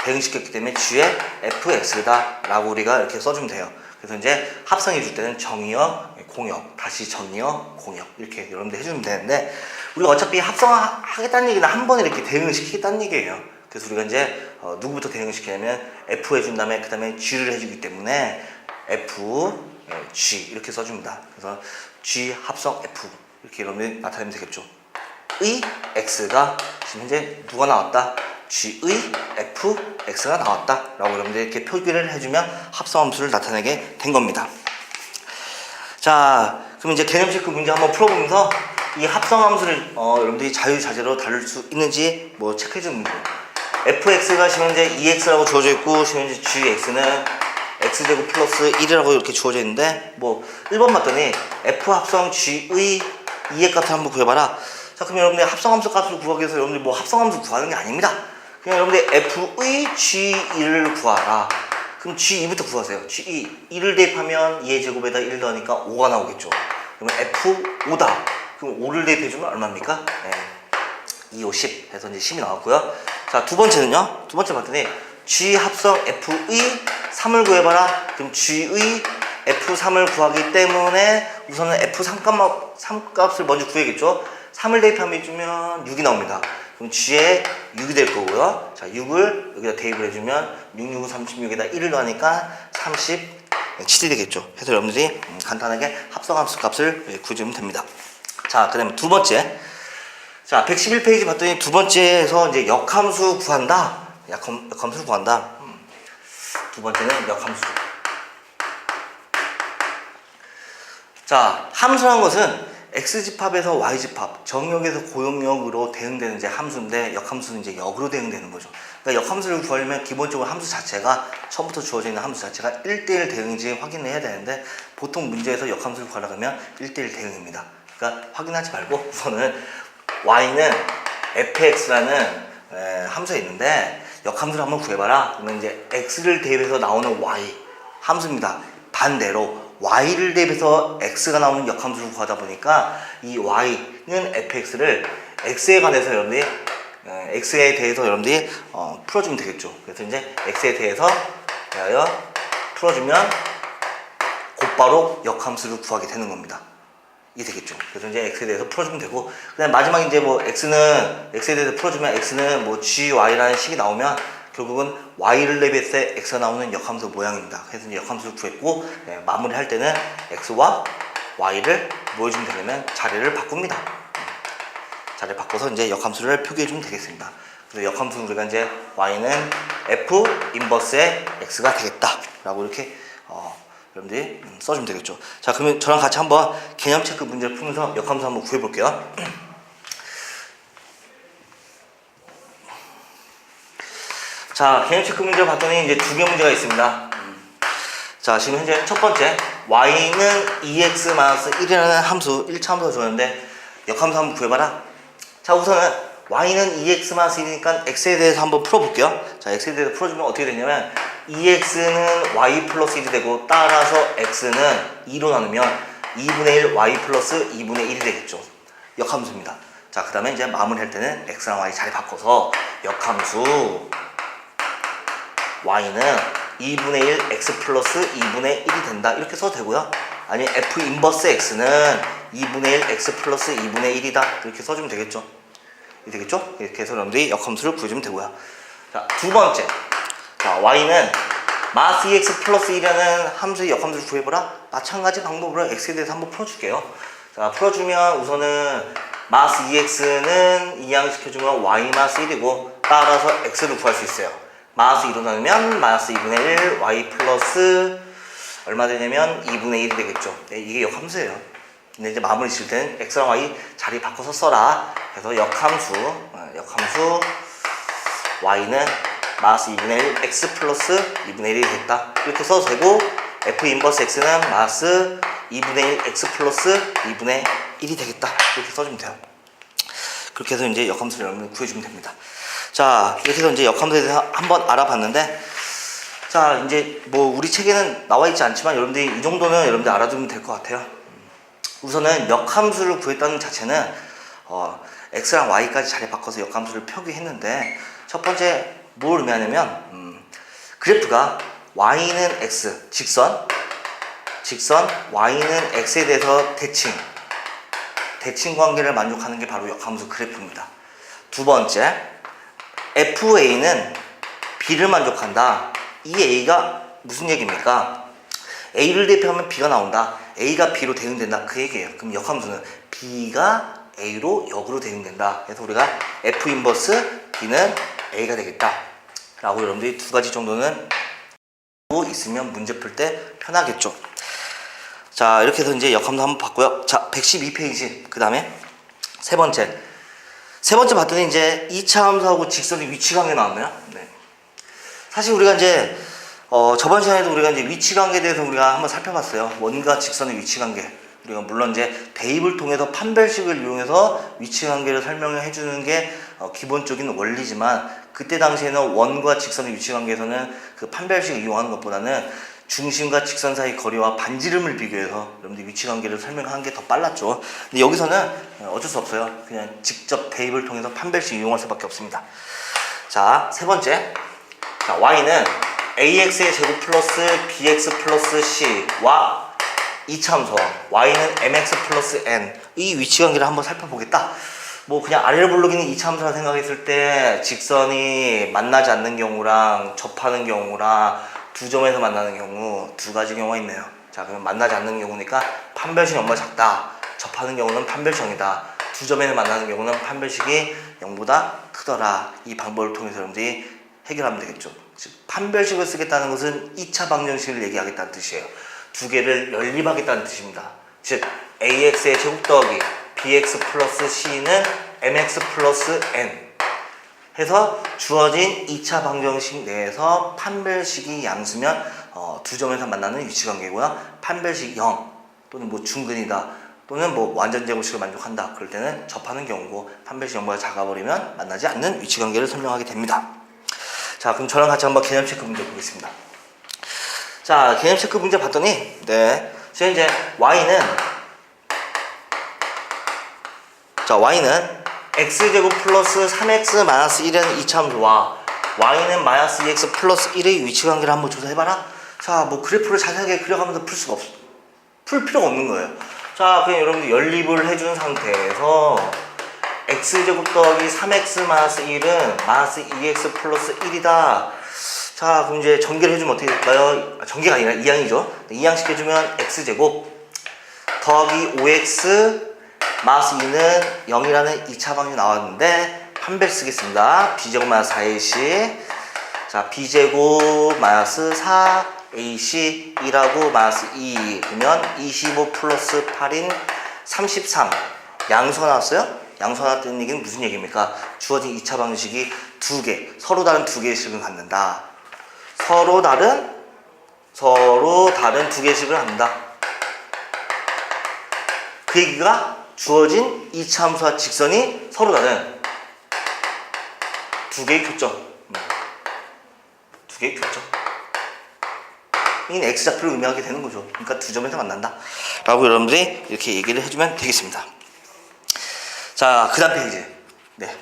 대응시켰기 때문에 g의 fx다 라고 우리가 이렇게 써주면 돼요. 그래서 이제 합성해 줄 때는 정의역, 공역, 다시 정의역, 공역 이렇게 여러분들 해주면 되는데 우리가 어차피 합성하겠다는 얘기는 한 번에 이렇게 대응시키겠다는 얘기예요. 그래서 우리가 이제 누구부터 대응시키냐면 F 해준 다음에 그 다음에 G를 해주기 때문에 F, G 이렇게 써줍니다. 그래서 G 합성 F 이렇게 여러분들이 나타내면 되겠죠. 의 X가 지금 현재 누가 나왔다? G의 F, X가 나왔다 라고 여러분들이 이렇게 표기를 해주면 합성함수를 나타내게 된 겁니다. 자, 그럼 이제 개념 체크 문제 한번 풀어보면서 이 합성함수를 여러분들이 자유자재로 다룰 수 있는지 뭐 체크해주는 문제. fx가 지금 현재 2x라고 주어져 있고 지금 현재 gx는 x제곱 플러스 1이라고 이렇게 주어져 있는데 뭐 1번 봤더니 f 합성 g의 2의 값을 한번 구해봐라. 자, 그럼 여러분들 합성함수 값을 구하기 위해서 여러분들 뭐 합성함수 구하는 게 아닙니다. 그냥 여러분들 f의 g2를 구하라. 그럼 g2부터 구하세요. g2 1을 대입하면 2의 제곱에다 1 더하니까 5가 나오겠죠. 그러면 f5다. 그럼 5를 대입해주면 얼마입니까? 2, 5, 10 해서 이제 10이 나왔고요. 자, 두 번째는요. 두 번째 봤더니 G 합성 F의 3을 구해봐라. 그럼 G의 F3을 구하기 때문에 우선은 F3 값을 먼저 구해야겠죠. 3을 대입하면 6이 나옵니다. 그럼 G에 6이 될 거고요. 자, 6을 여기다 대입을 해주면 6, 6, 36에다 1을 더하니까 37이 되겠죠. 그래서 여러분들이 간단하게 합성함수 값을 구해주면 됩니다. 자, 그 다음에 두 번째. 자, 111페이지 봤더니 두 번째에서 이제 역함수 구한다. 역함수를 구한다. 두 번째는 역함수. 자, 함수라는 것은 x집합에서 y집합, 정역에서 고역역으로 대응되는 이제 함수인데 역함수는 이제 역으로 대응되는 거죠. 그러니까 역함수를 구하려면 기본적으로 함수 자체가 처음부터 주어져 있는 함수 자체가 1대1 대응인지 확인을 해야 되는데 보통 문제에서 역함수를 구하려고 하면 1대1 대응입니다. 그러니까 확인하지 말고 우선은 y는 fx라는 함수가 있는데 역함수를 한번 구해봐라. 그러면 이제 x를 대입해서 나오는 y 함수입니다. 반대로 y를 대입해서 x가 나오는 역함수를 구하다 보니까 이 y는 fx를 x에 관해서 여러분들이 x에 대해서 여러분들이 풀어주면 되겠죠. 그래서 이제 x에 대해서 풀어주면 곧바로 역함수를 구하게 되는 겁니다. 이게 되겠죠. 그래서 이제 x에 대해서 풀어주면 되고, 그다음 마지막에 이제 뭐 x에 대해서 풀어주면 x는 뭐 gy라는 식이 나오면 결국은 y를 대입했을 때 x가 나오는 역함수 모양입니다. 그래서 이제 역함수를 구했고, 마무리할 때는 x와 y를 뭐 해주면 되냐면 자리를 바꿉니다. 자리를 바꿔서 이제 역함수를 표기해주면 되겠습니다. 그래서 역함수 우리가 이제 y는 f 인버스의 x가 되겠다라고 이렇게 여러분들이 써주면 되겠죠. 자, 그러면 저랑 같이 한번 개념 체크 문제를 풀면서 역함수 한번 구해볼게요. 자, 개념 체크 문제를 봤더니 이제 두 개 문제가 있습니다. 자, 지금 현재 첫 번째 y는 2x-1이라는 함수 1차 함수가 주었는데 역함수 한번 구해봐라. 자, 우선은 y는 2x-1이니까 x에 대해서 한번 풀어볼게요. 자, x에 대해서 풀어주면 어떻게 되냐면 2x는 y 플러스 1이 되고 따라서 x는 2로 나누면 2분의 1 y 플러스 2분의 1이 되겠죠. 역함수입니다. 자, 그 다음에 이제 마무리할 때는 x랑 y 자리 바꿔서 역함수 y는 2분의 1 x 플러스 2분의 1이 된다 이렇게 써도 되고요. 아니 f 인버스 x는 2분의 1 x 플러스 2분의 1이다 이렇게 써주면 되겠죠. 되겠죠? 이렇게 해서 여러분들이 역함수를 구해주면 되고요. 자, 두 번째. 자, y는 마스 2x 플러스 1이라는 함수의 역함수를 구해보라. 마찬가지 방법으로 x에 대해서 한번 풀어줄게요. 자, 풀어주면 우선은 마스 2x는 이항시켜주면 y 마스 1이고 따라서 x를 구할 수 있어요. 마스 2로 나누면 마스 2분의 1 y 플러스 얼마 되냐면 2분의 1이 되겠죠. 네, 이게 역함수예요. 근데 이제 마무리 지을 때는 x랑 y 자리 바꿔서 써라. 그래서 역함수 y는 마이너스 2분의 1 x 플러스 2분의 1이 되겠다. 이렇게 써도 되고 f 인버스 x는 마이너스 2분의 1 x 플러스 2분의 1이 되겠다. 이렇게 써주면 돼요. 그렇게 해서 이제 역함수를 여러분들 구해주면 됩니다. 자, 이렇게 해서 이제 역함수에 대해서 한번 알아봤는데, 자, 이제 뭐 우리 책에는 나와 있지 않지만 여러분들이 이 정도는 여러분들 알아두면 될 것 같아요. 우선은 역함수를 구했다는 자체는 x랑 y까지 자리 바꿔서 역함수를 표기했는데, 첫 번째 뭘 의미하냐면 그래프가 y는 x 직선 y는 x에 대해서 대칭 관계를 만족하는 게 바로 역함수 그래프입니다. 두 번째, FA는 B를 만족한다. 이 A가 무슨 얘기입니까? A를 대표하면 B가 나온다. A가 B로 대응된다. 그 얘기예요. 그럼 역함수는 B가 A로 역으로 대응된다. 그래서 우리가 F 인버스 B는 A가 되겠다. 라고 여러분들이 두 가지 정도는 있으면 문제 풀 때 편하겠죠. 자, 이렇게 해서 이제 역함수 한번 봤고요. 자, 112페이지. 그 다음에 세 번째 봤더니 이제 2차 함수하고 직선의 위치관계 나왔네요. 네. 사실 우리가 이제 저번 시간에도 우리가 이제 위치관계에 대해서 우리가 한번 살펴봤어요. 원과 직선의 위치관계. 우리가 물론 이제 대입을 통해서 판별식을 이용해서 위치관계를 설명을 해주는 게 기본적인 원리지만, 그때 당시에는 원과 직선의 위치관계에서는 그 판별식을 이용하는 것보다는 중심과 직선 사이 거리와 반지름을 비교해서 여러분들 위치관계를 설명하는 게 더 빨랐죠. 근데 여기서는 어쩔 수 없어요. 그냥 직접 대입을 통해서 판별식 이용할 수밖에 없습니다. 자, 세 번째. 자, y는 ax의 제곱 플러스 bx 플러스 c와 이차함수 y는 mx 플러스 n 이 위치관계를 한번 살펴보겠다. 뭐 그냥 아래를 부르기는 이차함수라 생각했을 때 직선이 만나지 않는 경우랑 접하는 경우랑 두 점에서 만나는 경우 두 가지 경우가 있네요. 자, 그러면 만나지 않는 경우니까 판별식 0보다 작다. 접하는 경우는 판별식 0이다. 두 점에서 만나는 경우는 판별식이 0보다 크더라. 이 방법을 통해서 여러분들이 해결하면 되겠죠. 즉 판별식을 쓰겠다는 것은 2차 방정식을 얘기하겠다는 뜻이에요. 두 개를 연립하겠다는 뜻입니다. 즉 ax의 제곱 더하기 bx 플러스 c는 mx 플러스 n 해서 주어진 2차 방정식 내에서 판별식이 양수면 두 점에서 만나는 위치관계고요. 판별식 0 또는 뭐 중근이다 또는 뭐 완전 제곱식을 만족한다. 그럴 때는 접하는 경우고, 판별식 0보다 작아버리면 만나지 않는 위치관계를 설명하게 됩니다. 자, 그럼 저랑 같이 한번 개념 체크 문제 보겠습니다. 자, 개념 체크 문제 봤더니 지금 이제 y는 x제곱 플러스 3x 마이너스 1은 이차함수와 y는 마이너스 2x 플러스 1의 위치관계를 한번 조사해봐라. 자, 뭐 그래프를 자세하게 그려가면서 풀 필요가 없는 거예요. 자, 그냥 여러분들 연립을 해준 상태에서 x제곱 더하기 3x 마이너스 1은 마이너스 2x 플러스 1이다. 자, 그럼 이제 전개를 해주면 어떻게 될까요? 전개가 아니라 이항이죠. 이항시켜주면 x제곱 더하기 5x 마이너스 2는 0이라는 2차 방정이 나왔는데 판별 쓰겠습니다. b제곱 마이너스 4ac. 자, b제곱 마이너스 4ac 2라고 마이너스 2 그러면 25 플러스 8인 33. 양수가 나왔어요? 양수가 나왔다는 얘기는 무슨 얘기입니까? 주어진 2차 방정식이 두 개, 서로 다른 두 개의 식을 갖는다. 서로 다른 두 개의 식을 갖는다. 그 얘기가 주어진 2차 함수와 직선이 서로 다른 두 개의 교점. 두 개의 교점. 이는 x좌표를 의미하게 되는 거죠. 그러니까 두 점에서 만난다. 라고 여러분들이 이렇게 얘기를 해주면 되겠습니다. 자, 그 다음 페이지. 네.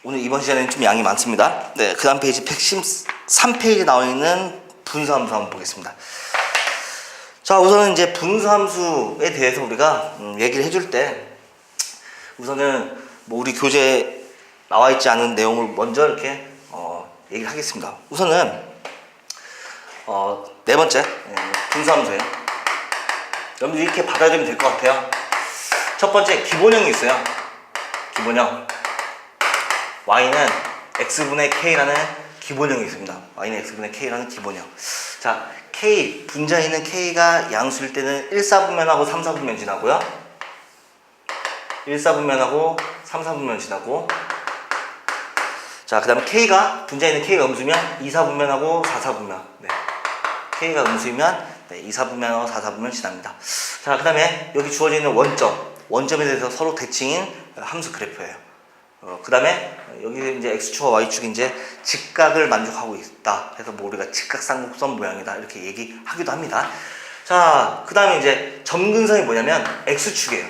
오늘 이번 시간에는 좀 양이 많습니다. 네. 그 다음 페이지 113페이지에 나와 있는 분수함수 한번 보겠습니다. 자, 우선은 이제 분수함수에 대해서 우리가 얘기를 해줄 때 우선은 뭐 우리 교재에 나와 있지 않은 내용을 먼저 이렇게 얘기를 하겠습니다. 우선은 네 번째 분수함수예요. 여러분들 이렇게 받아들이면 될 것 같아요. 첫 번째 기본형이 있어요. 기본형 y는 x분의 k라는 기본형이 있습니다. y는 x분의 k라는 기본형. 자, k, 분자에 있는 k가 양수일 때는 1사분면하고 3사분면 지나고요. 1사분면하고 3사분면 지나고, 자, 그 다음에 k가, 분자에 있는 k가 음수면 2사분면하고 4사분면. 네. k가 음수면 2사분면하고 4사분면 지납니다. 자, 그 다음에 여기 주어져 있는 원점에 대해서 서로 대칭인 함수 그래프예요. 그 다음에 여기 이제 x축과 y축이 이제 직각을 만족하고 있다 해서 뭐 우리가 직각삼각선 모양이다 이렇게 얘기하기도 합니다. 자, 그 다음에 이제 점근선이 뭐냐면 x축이에요.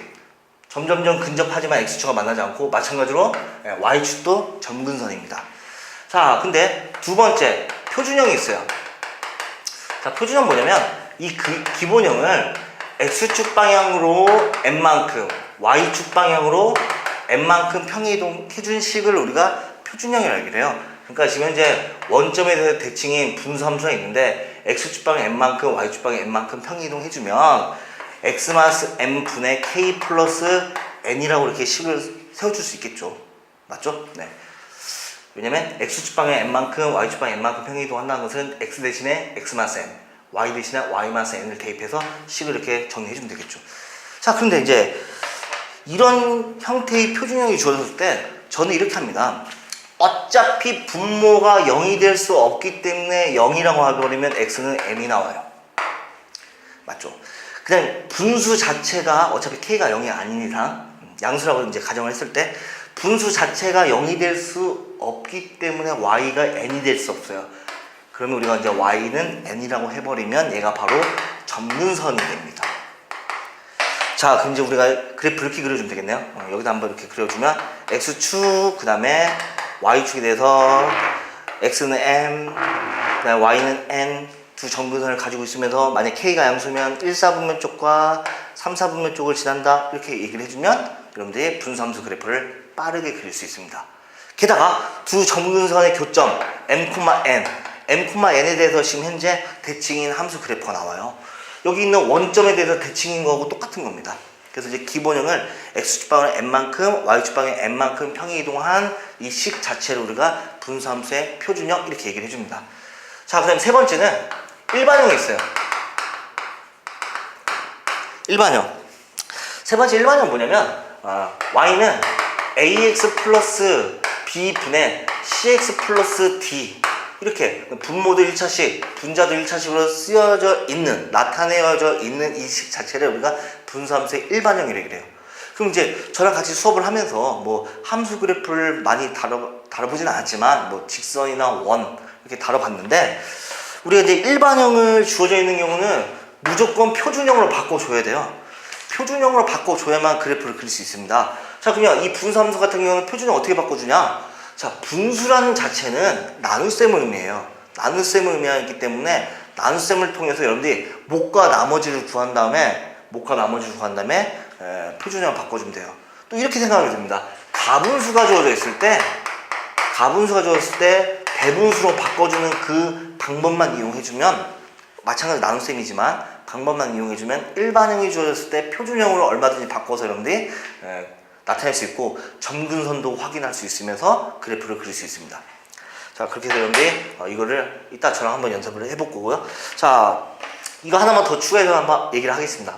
점점점 근접하지만 x축과 만나지 않고, 마찬가지로 y축도 점근선입니다. 자, 근데 두 번째 표준형이 있어요. 자, 표준형 뭐냐면 이 기본형을 x축 방향으로 n만큼, y축 방향으로 n만큼 평이동해준 식을 우리가 표준형이라고 얘기를 해요. 그러니까 지금 현재 원점에 대해서 대칭인 분수함수가 있는데 x축 방향 n만큼, y축 방향 n만큼 평이동해주면 x 마이너스 n 분의 k 플러스 n이라고 이렇게 식을 세워줄 수 있겠죠. 맞죠? 네. 왜냐면 x축 방향 n만큼, y축 방향 n만큼 평이동한다는 것은 x 대신에 x 마이너스 n, y 대신에 y 마이너스 n을 대입해서 식을 이렇게 정리해주면 되겠죠. 자, 그런데 이제 이런 형태의 표준형이 주어졌을 때 저는 이렇게 합니다. 어차피 분모가 0이 될 수 없기 때문에 0이라고 해버리면 x는 m이 나와요. 맞죠? 그냥 분수 자체가 어차피 k가 0이 아닌 이상, 양수라고 이제 가정을 했을 때 분수 자체가 0이 될 수 없기 때문에 y가 n이 될 수 없어요. 그러면 우리가 이제 y는 n이라고 해버리면 얘가 바로 점근선이 됩니다. 자, 그럼 이제 우리가 그래프 이렇게 그려주면 되겠네요. 여기다 한번 이렇게 그려주면 x축, 그 다음에 y축에 대해서 x는 m, 그 다음에 y는 n, 두 점근선을 가지고 있으면서 만약 k가 양수면 1사분면 쪽과 3사분면 쪽을 지난다 이렇게 얘기를 해주면 여러분들이 분수함수 그래프를 빠르게 그릴 수 있습니다. 게다가 두 점근선의 교점 mn에 대해서 지금 현재 대칭인 함수 그래프가 나와요. 여기 있는 원점에 대해서 대칭인 거하고 똑같은 겁니다. 그래서 이제 기본형을 x축 방향 n만큼, y축 방향 n만큼 평이동한 이 식 자체를 우리가 분수함수의 표준형 이렇게 얘기를 해줍니다. 자, 그 다음에 세 번째는 일반형이 있어요. 일반형. 세 번째 일반형은 뭐냐면 y는 ax 플러스 b분의 cx 플러스 d 이렇게 분모도 1차식, 분자도 1차식으로 쓰여져 있는, 나타내어져 있는 이 식 자체를 우리가 분수함수의 일반형이라고 그래요. 그럼 이제 저랑 같이 수업을 하면서 뭐 함수 그래프를 많이 다뤄보진 않았지만 뭐 직선이나 원 이렇게 다뤄봤는데, 우리가 이제 일반형을 주어져 있는 경우는 무조건 표준형으로 바꿔줘야 돼요. 표준형으로 바꿔줘야만 그래프를 그릴 수 있습니다. 자, 그러면 이 분수함수 같은 경우는 표준형 어떻게 바꿔주냐? 자, 분수라는 자체는 나눗셈을 의미해요. 나눗셈을 의미하기 때문에 나눗셈을 통해서 여러분들이 목과 나머지를 구한 다음에 표준형을 바꿔주면 돼요. 또 이렇게 생각하면 됩니다. 가분수가 주어져 있을 때 대분수로 바꿔주는 그 방법만 이용해주면, 마찬가지로 나눗셈이지만 방법만 이용해주면 일반형이 주어졌을 때 표준형으로 얼마든지 바꿔서 여러분들이 나타낼 수 있고 점근선도 확인할 수 있으면서 그래프를 그릴 수 있습니다. 자, 그렇게 해서 여러분들이 이거를 이따 저랑 한번 연습을 해볼 거고요. 자, 이거 하나만 더 추가해서 한번 얘기를 하겠습니다.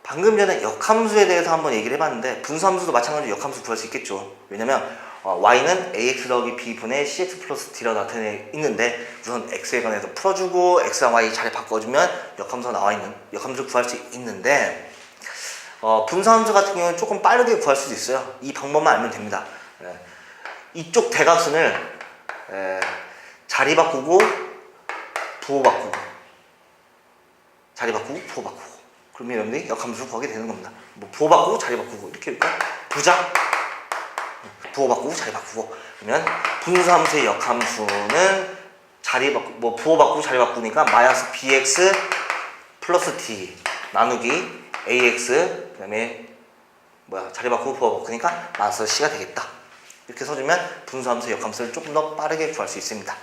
방금 전에 역함수에 대해서 한번 얘기를 해봤는데 분수함수도 마찬가지로 역함수 구할 수 있겠죠. 왜냐면 y는 ax 더하기 b분의 cx 플러스 d라고 나타내 있는데 우선 x에 관해서 풀어주고 x랑 y 자리 바꿔주면 역함수가 나와있는 역함수를 구할 수 있는데, 분수함수 같은 경우는 조금 빠르게 구할 수도 있어요. 이 방법만 알면 됩니다. 이쪽 대각선을 자리 바꾸고 부호 바꾸고 자리 바꾸고 부호 바꾸고, 그러면 여러분들이 역함수를 구하게 되는 겁니다. 뭐 부호 바꾸고 자리 바꾸고 이렇게 할까? 부자 부호 바꾸고 자리 바꾸고, 그러면 분수함수의 역함수는 부호 바꾸고 자리 바꾸니까 마이너스 bx 플러스 d 나누기 ax, 그 다음에 자리 바꾸고 부호 바꾸니까 마이너스 c가 되겠다. 이렇게 써주면 분수함수의 역함수를 조금 더 빠르게 구할 수 있습니다.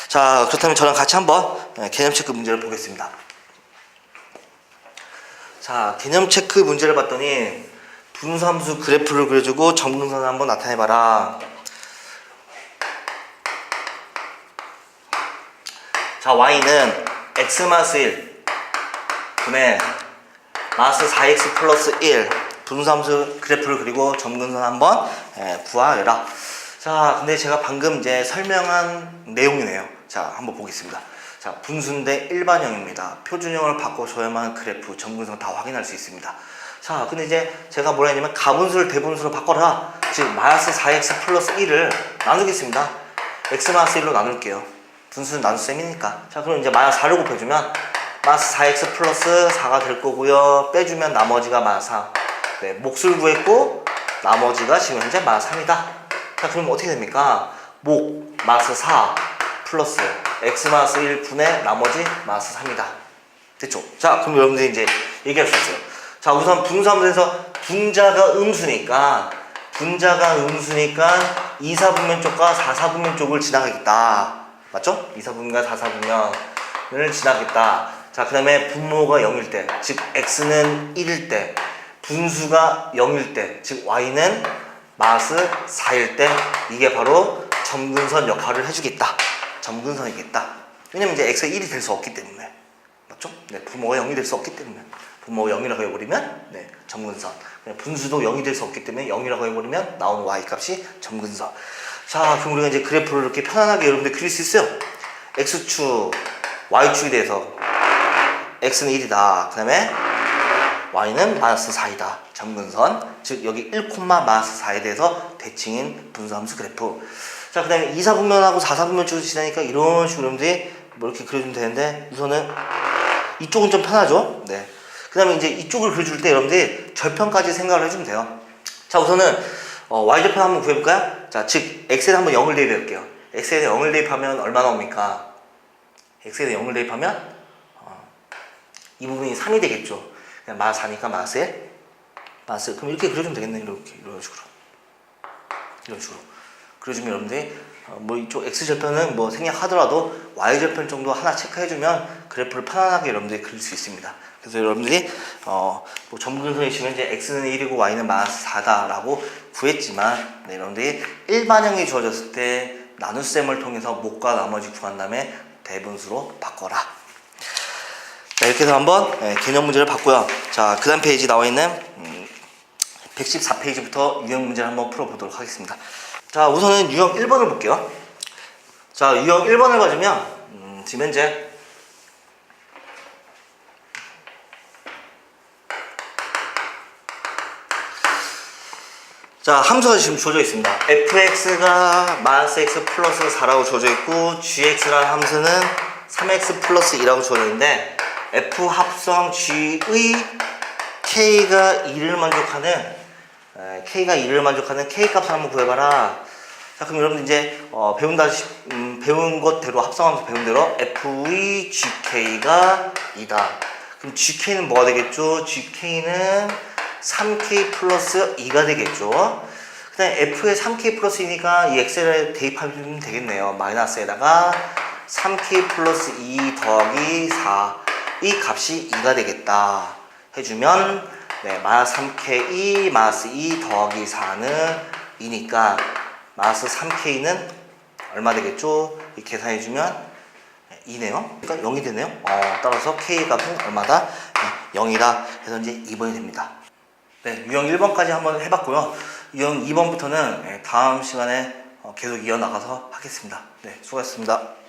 자, 그렇다면 저랑 같이 한번 개념 체크 문제를 보겠습니다. 자, 개념 체크 문제를 봤더니 분수함수 그래프를 그려주고 점근선을 한번 나타내봐라. 자, y는 x 마이너스 1 분의 마이너스 4x 플러스 1 분수함수 그래프를 그리고 점근선 한번 구하여라. 자, 근데 제가 방금 이제 설명한 내용이네요. 자, 한번 보겠습니다. 자, 분수인데 일반형입니다. 표준형을 바꿔줘야만 그래프, 점근선 다 확인할 수 있습니다. 자, 근데 이제 제가 뭐라 했냐면 가분수를 대분수로 바꿔라. 즉 마이너스 4x 플러스 1을 나누겠습니다. x 마이너스 1로 나눌게요. 분수는 나눗셈이니까. 자, 그럼 이제 마이너스 4를 곱해주면 마이너스 4x 플러스 4가 될 거고요. 빼주면 나머지가 마이너스 3. 네, 몫을 구했고 나머지가 지금 현재 마이너스 3이다. 자, 그럼 어떻게 됩니까? 목 마이너스 4 플러스 x 마이너스 1 분의 나머지 마이너스 3이다. 됐죠? 자, 그럼 여러분들이 이제 얘기할 수 있어요. 자, 우선 분수함수에서 분자가 음수니까 2사분면 쪽과 4사분면 쪽을 지나가겠다. 맞죠? 2사분면과 4사분면을 지나겠다. 자, 그 다음에 분모가 0일 때, 즉 x는 1일 때, 분수가 0일 때, 즉 y는 마이너스 4일 때, 이게 바로 점근선 역할을 해주겠다. 점근선이겠다. 왜냐면 이제 x가 1이 될 수 없기 때문에. 맞죠? 네, 분모가 0이 될 수 없기 때문에. 분모가 0이라고 해버리면 네, 점근선. 분수도 0이 될 수 없기 때문에 0이라고 해버리면 나오는 y값이 점근선. 자, 그럼 우리가 이제 그래프를 이렇게 편안하게 여러분들 그릴 수 있어요. x축, y축에 대해서 x는 1이다. 그 다음에 y는 마이너스 4이다. 점근선. 즉 여기 1, 마이너스 4에 대해서 대칭인 분수함수 그래프. 자, 그 다음에 2사분면하고 4사분면 쪽으로 지나니까 이런 식으로 여러분들이 뭐 이렇게 그려주면 되는데 우선은 이쪽은 좀 편하죠. 네. 그 다음에 이제 이쪽을 그려줄 때 여러분들이 절편까지 생각을 해주면 돼요. 자, 우선은 y절편 한번 구해볼까요? 자, 즉 x에 한번 0을 대입해볼게요. x에 0을 대입하면 얼마 나옵니까? x에 0을 대입하면 이 부분이 3이 되겠죠. 그냥 마이너스 4니까 마이너스 1. 마이너스 1. 그럼 이렇게 그려주면 되겠네. 이렇게 이런 식으로 그려주면 여러분들이 뭐 이쪽 x절편은 뭐 생략하더라도 y절편 정도 하나 체크해주면 그래프를 편안하게 여러분들이 그릴 수 있습니다. 그래서 여러분들이 뭐 점근선이시면 이제 x는 1이고 y는 마이너스 4다라고 구했지만 네, 여러분들이 일반형이 주어졌을 때 나눗셈을 통해서 목과 나머지 구한 다음에 대분수로 바꿔라. 자, 이렇게 해서 한번 개념 문제를 봤고요. 자, 그 다음 페이지 나와 있는 114페이지부터 유형 문제를 한번 풀어보도록 하겠습니다. 자, 우선은 유형 1번을 볼게요. 자, 유형 1번을 봐주면 지금 현재 자, 함수가 지금 주어져 있습니다. fx가 마이너스 x 플러스 4라고 주어져 있고 gx라는 함수는 3x 플러스 2라고 주어져 있는데 f 합성 g의 k가 2를 만족하는 k 값을 한번 구해봐라. 자, 그럼 여러분 이제 배운 것대로 합성하면서 배운 대로 f의 gk가 2다. 그럼 gk는 뭐가 되겠죠? gk는 3k 플러스 2가 되겠죠. 그 다음에 f에 3k 플러스 2니까 이 x를 대입하면 되겠네요. 마이너스에다가 3k 플러스 2 더하기 4 이 값이 2가 되겠다 해주면 네, 마이너스 3k 마이너스 2 더하기 4는 2니까 마이너스 3k는 얼마 되겠죠? 이 계산해주면 2네요. 그러니까 0이 되네요. 따라서 k 값은 얼마다? 0이다. 해서 이제 2번이 됩니다. 네, 유형 1번까지 한번 해봤고요. 유형 2번부터는 다음 시간에 계속 이어나가서 하겠습니다. 네, 수고하셨습니다.